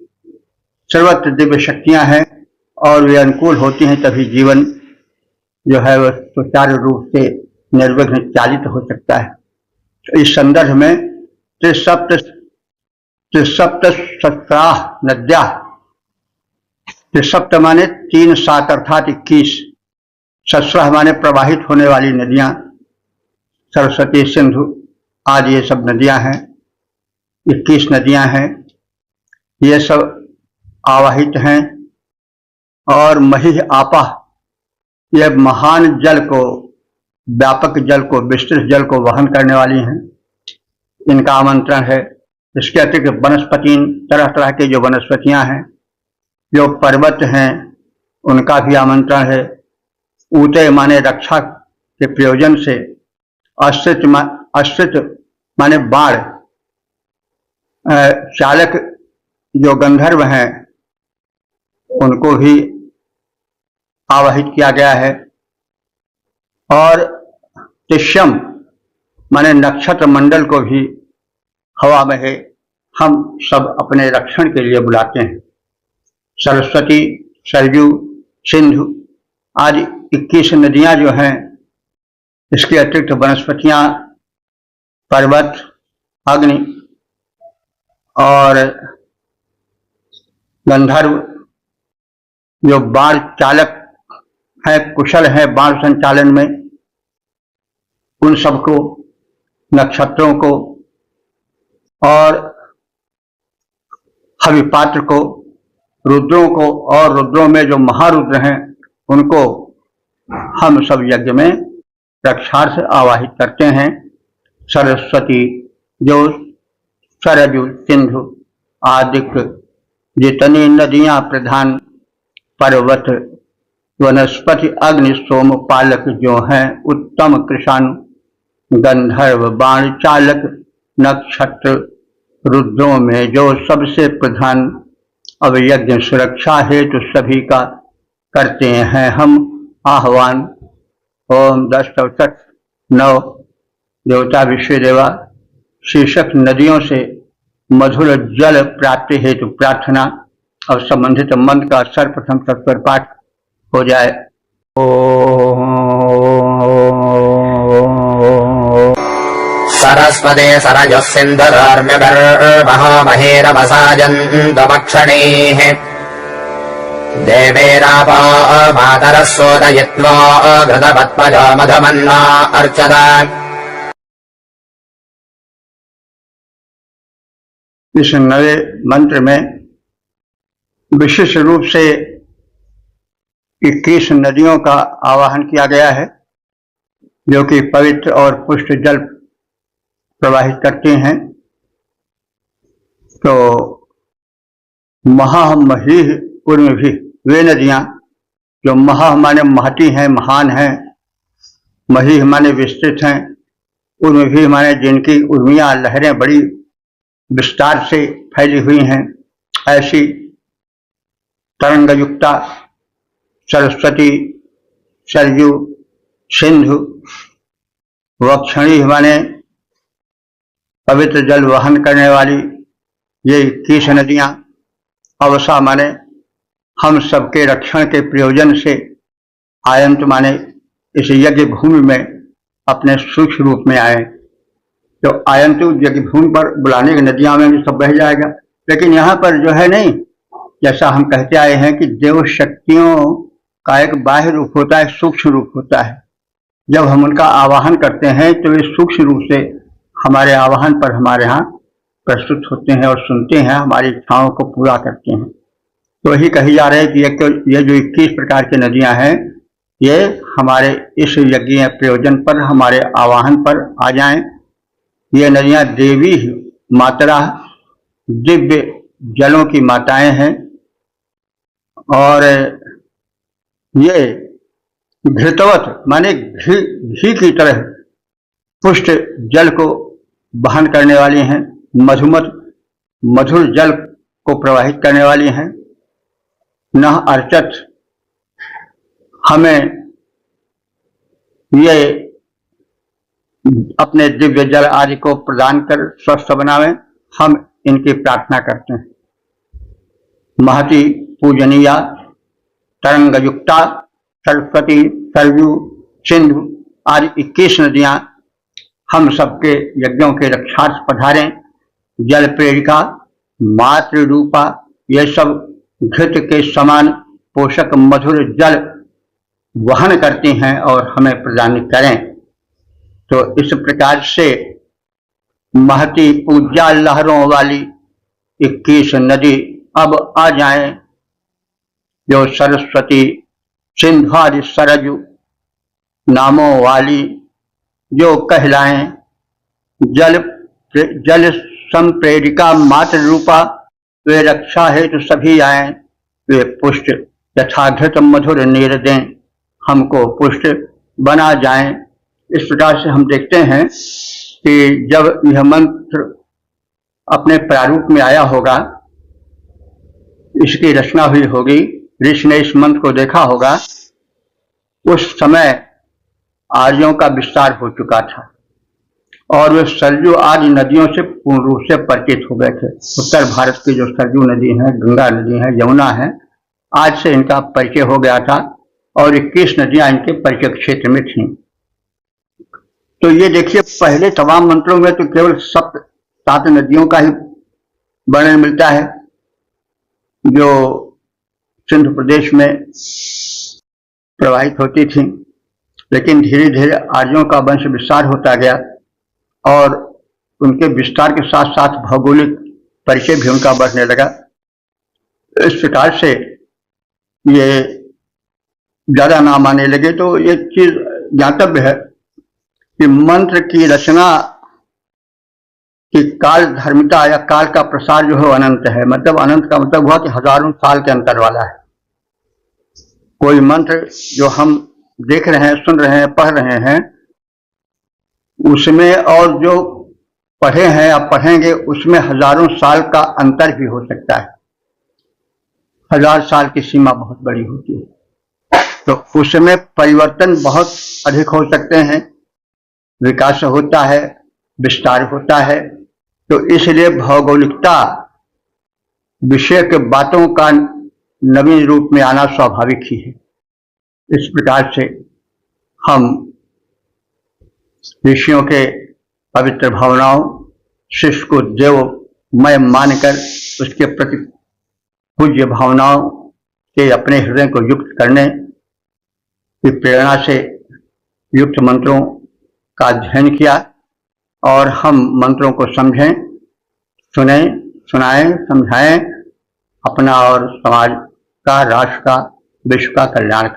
सर्वत्र दिव्य शक्तियां हैं और वे अनुकूल होती हैं, तभी जीवन जो है वह सुचारू रूप से निर्विघ्न चालित हो सकता है। तो इस संदर्भ में त्रिसप्त सत्राह नद्या, त्रिसप्त माने 3-7 अर्थात 21, सत्रह माने प्रवाहित होने वाली नदियां, सरस्वती सिंधु आदि ये सब नदियां हैं, 21 नदियां हैं, ये सब आवाहित हैं। और मही आपा, यह महान जल को, व्यापक जल को, विस्तृत जल को वहन करने वाली हैं, इनका आमंत्रण है। इसके अतिरिक्त वनस्पति, तरह तरह के जो वनस्पतियां हैं, जो पर्वत हैं, उनका भी आमंत्रण है। ऊते माने रक्षा के प्रयोजन से, अस्तित माने बाण, चालक जो गंधर्व हैं उनको भी आवाहित किया गया है। और तिष्यम माने नक्षत्र मंडल को भी हवा में है, हम सब अपने रक्षण के लिए बुलाते हैं। सरस्वती, सरयू, सिंधु आदि 21 नदियां जो हैं, इसके अतिरिक्त वनस्पतियां, पर्वत, अग्नि और गंधर्व जो बाण चालक है, कुशल है बाण संचालन में, उन सबको, नक्षत्रों को और हविपात्र को, रुद्रों को, और रुद्रों में जो महारुद्र हैं उनको हम सब यज्ञ में रक्षार्थ आवाहित करते हैं। सरस्वती जो सरयू सिंधु आदि जितनी नदियां प्रधान, पर्वत, वनस्पति, अग्नि, सोम, पालक जो हैं, उत्तम कृषाणु, गंधर्व, बाण चालक, नक्षत्र, रुद्रों में जो सबसे प्रधान, अब यज्ञ सुरक्षा हेतु सभी का करते हैं हम आह्वान। ओम 10-9 देवता विश्व देवा शीर्षक नदियों से मधुर जल प्राप्ति हेतु प्रार्थना और संबंधित मंत्र का सर्वप्रथम सत्वर पाठ हो जाए। सरस्वते सरयुः सिन्धुर्म्यभिर्महामहेरवसाजन्तमक्षणैः देवेरापो मातरः सोदयित्वा घृतपत्मजो मधुमन्ना अर्चत। इस नए मंत्र में विशिष्ट रूप से 21 नदियों का आवाहन किया गया है, जो कि पवित्र और पुष्ट जल प्रवाहित करते हैं। तो महामही उर्मी, वे नदियां जो महा माने महती हैं, महान हैं, मही माने विस्तृत हैं, उर्मी माने जिनकी उर्मियां, लहरें बड़ी विस्तार से फैली हुई हैं, ऐसी तरंगयुक्ता सरस्वती, सरयू, सिंधु, वक्षणी माने पवित्र जल वहन करने वाली ये 21 नदियां, अवसा माने हम सबके रक्षण के प्रयोजन से, आयंत माने इस यज्ञ भूमि में अपने सूक्ष्म रूप में आए। तो आयंतु यज्ञ भूमि पर बुलाने की नदियां में भी सब बह जाएगा, लेकिन यहाँ पर जो है नहीं, जैसा हम कहते आए हैं कि देव शक्तियों का एक बाह्य रूप होता है, सूक्ष्म रूप होता है। जब हम उनका आवाहन करते हैं तो वे सूक्ष्म रूप से हमारे आवाहन पर हमारे यहाँ प्रस्तुत होते हैं और सुनते हैं, हमारी इच्छाओं को पूरा करते हैं। तो यही कही जा रहे है कि ये जो 21 प्रकार की नदियां हैं, ये हमारे इस यज्ञ प्रयोजन पर, हमारे आवाहन पर आ जाएं। ये नदियां देवी मात्रा, दिव्य जलों की माताएं हैं, और ये घृतवत माने घी की तरह पुष्ट जल को वहन करने वाली हैं, मधुर जल को प्रवाहित करने वाली हैं। न अर्चत, हमें ये अपने दिव्य जल आदि को प्रदान कर स्वस्थ बनावें, हम इनकी प्रार्थना करते हैं। महती पूजनीया तरंग युक्ता सरस्वती, सरयू, सिंधु आदि 21 नदियां हम सबके यज्ञों के रक्षार्थ पधारें। जल प्रेरिका, मातृ रूपा, ये सब घृत के समान पोषक मधुर जल वहन करती हैं और हमें प्रदान करें। तो इस प्रकार से महती पूज्या लहरों वाली 21 नदी अब आ जाएं, जो सरस्वती, सिंधु आदि सरयू नामों वाली जो कहलाएं। जल संप्रेरिका मातृ रूपा, वे रक्षा हेतु सभी आए। वे पुष्ट यथाघृत मधुर नीर दें, हमको पुष्ट बना जाएं। इस प्रकार से हम देखते हैं कि जब यह मंत्र अपने प्रारूप में आया होगा, इसकी रचना हुई होगी, ऋषि ने इस मंत्र को देखा होगा, उस समय आर्यों का विस्तार हो चुका था और वे सरयू आदि नदियों से पूर्ण रूप से परिचित हो गए थे। उत्तर भारत की जो सरयू नदी है, गंगा नदी है, यमुना है, आज से इनका परिचय हो गया था और 21 नदियां इनके परिचय क्षेत्र में थीं। तो ये देखिए, पहले तमाम मंत्रों में तो केवल 7 नदियों का ही वर्णन मिलता है जो सिंधु प्रदेश में प्रवाहित होती थी, लेकिन धीरे धीरे आर्यों का वंश विस्तार होता गया और उनके विस्तार के साथ साथ भौगोलिक परिचय भी उनका बढ़ने लगा। इस प्रकार से ये ज्यादा नाम आने लगे। तो ये चीज ज्ञातव्य है कि मंत्र की रचना की काल धर्मिता या काल का प्रसार जो है अनंत है। मतलब अनंत का मतलब हुआ कि हजारों साल के अंतर वाला है। कोई मंत्र जो हम देख रहे हैं, सुन रहे हैं, पढ़ रहे हैं, उसमें और जो पढ़े हैं या पढ़ेंगे उसमें हजारों साल का अंतर भी हो सकता है। 1000 साल की सीमा बहुत बड़ी होती है, तो उसमें परिवर्तन बहुत अधिक हो सकते हैं, विकास होता है, विस्तार होता है। तो इसलिए भौगोलिकता विषय के बातों का नवीन रूप में आना स्वाभाविक ही है। इस प्रकार से हम ऋषियों के पवित्र भावनाओं, शिष्य को देवमय मानकर उसके प्रति पूज्य भावनाओं से अपने हृदय को युक्त करने की प्रेरणा से युक्त मंत्रों का अध्ययन किया और हम मंत्रों को समझें, सुने, सुनाएं, समझाएं, अपना और समाज का, राष्ट्र का, विश्व का कल्याण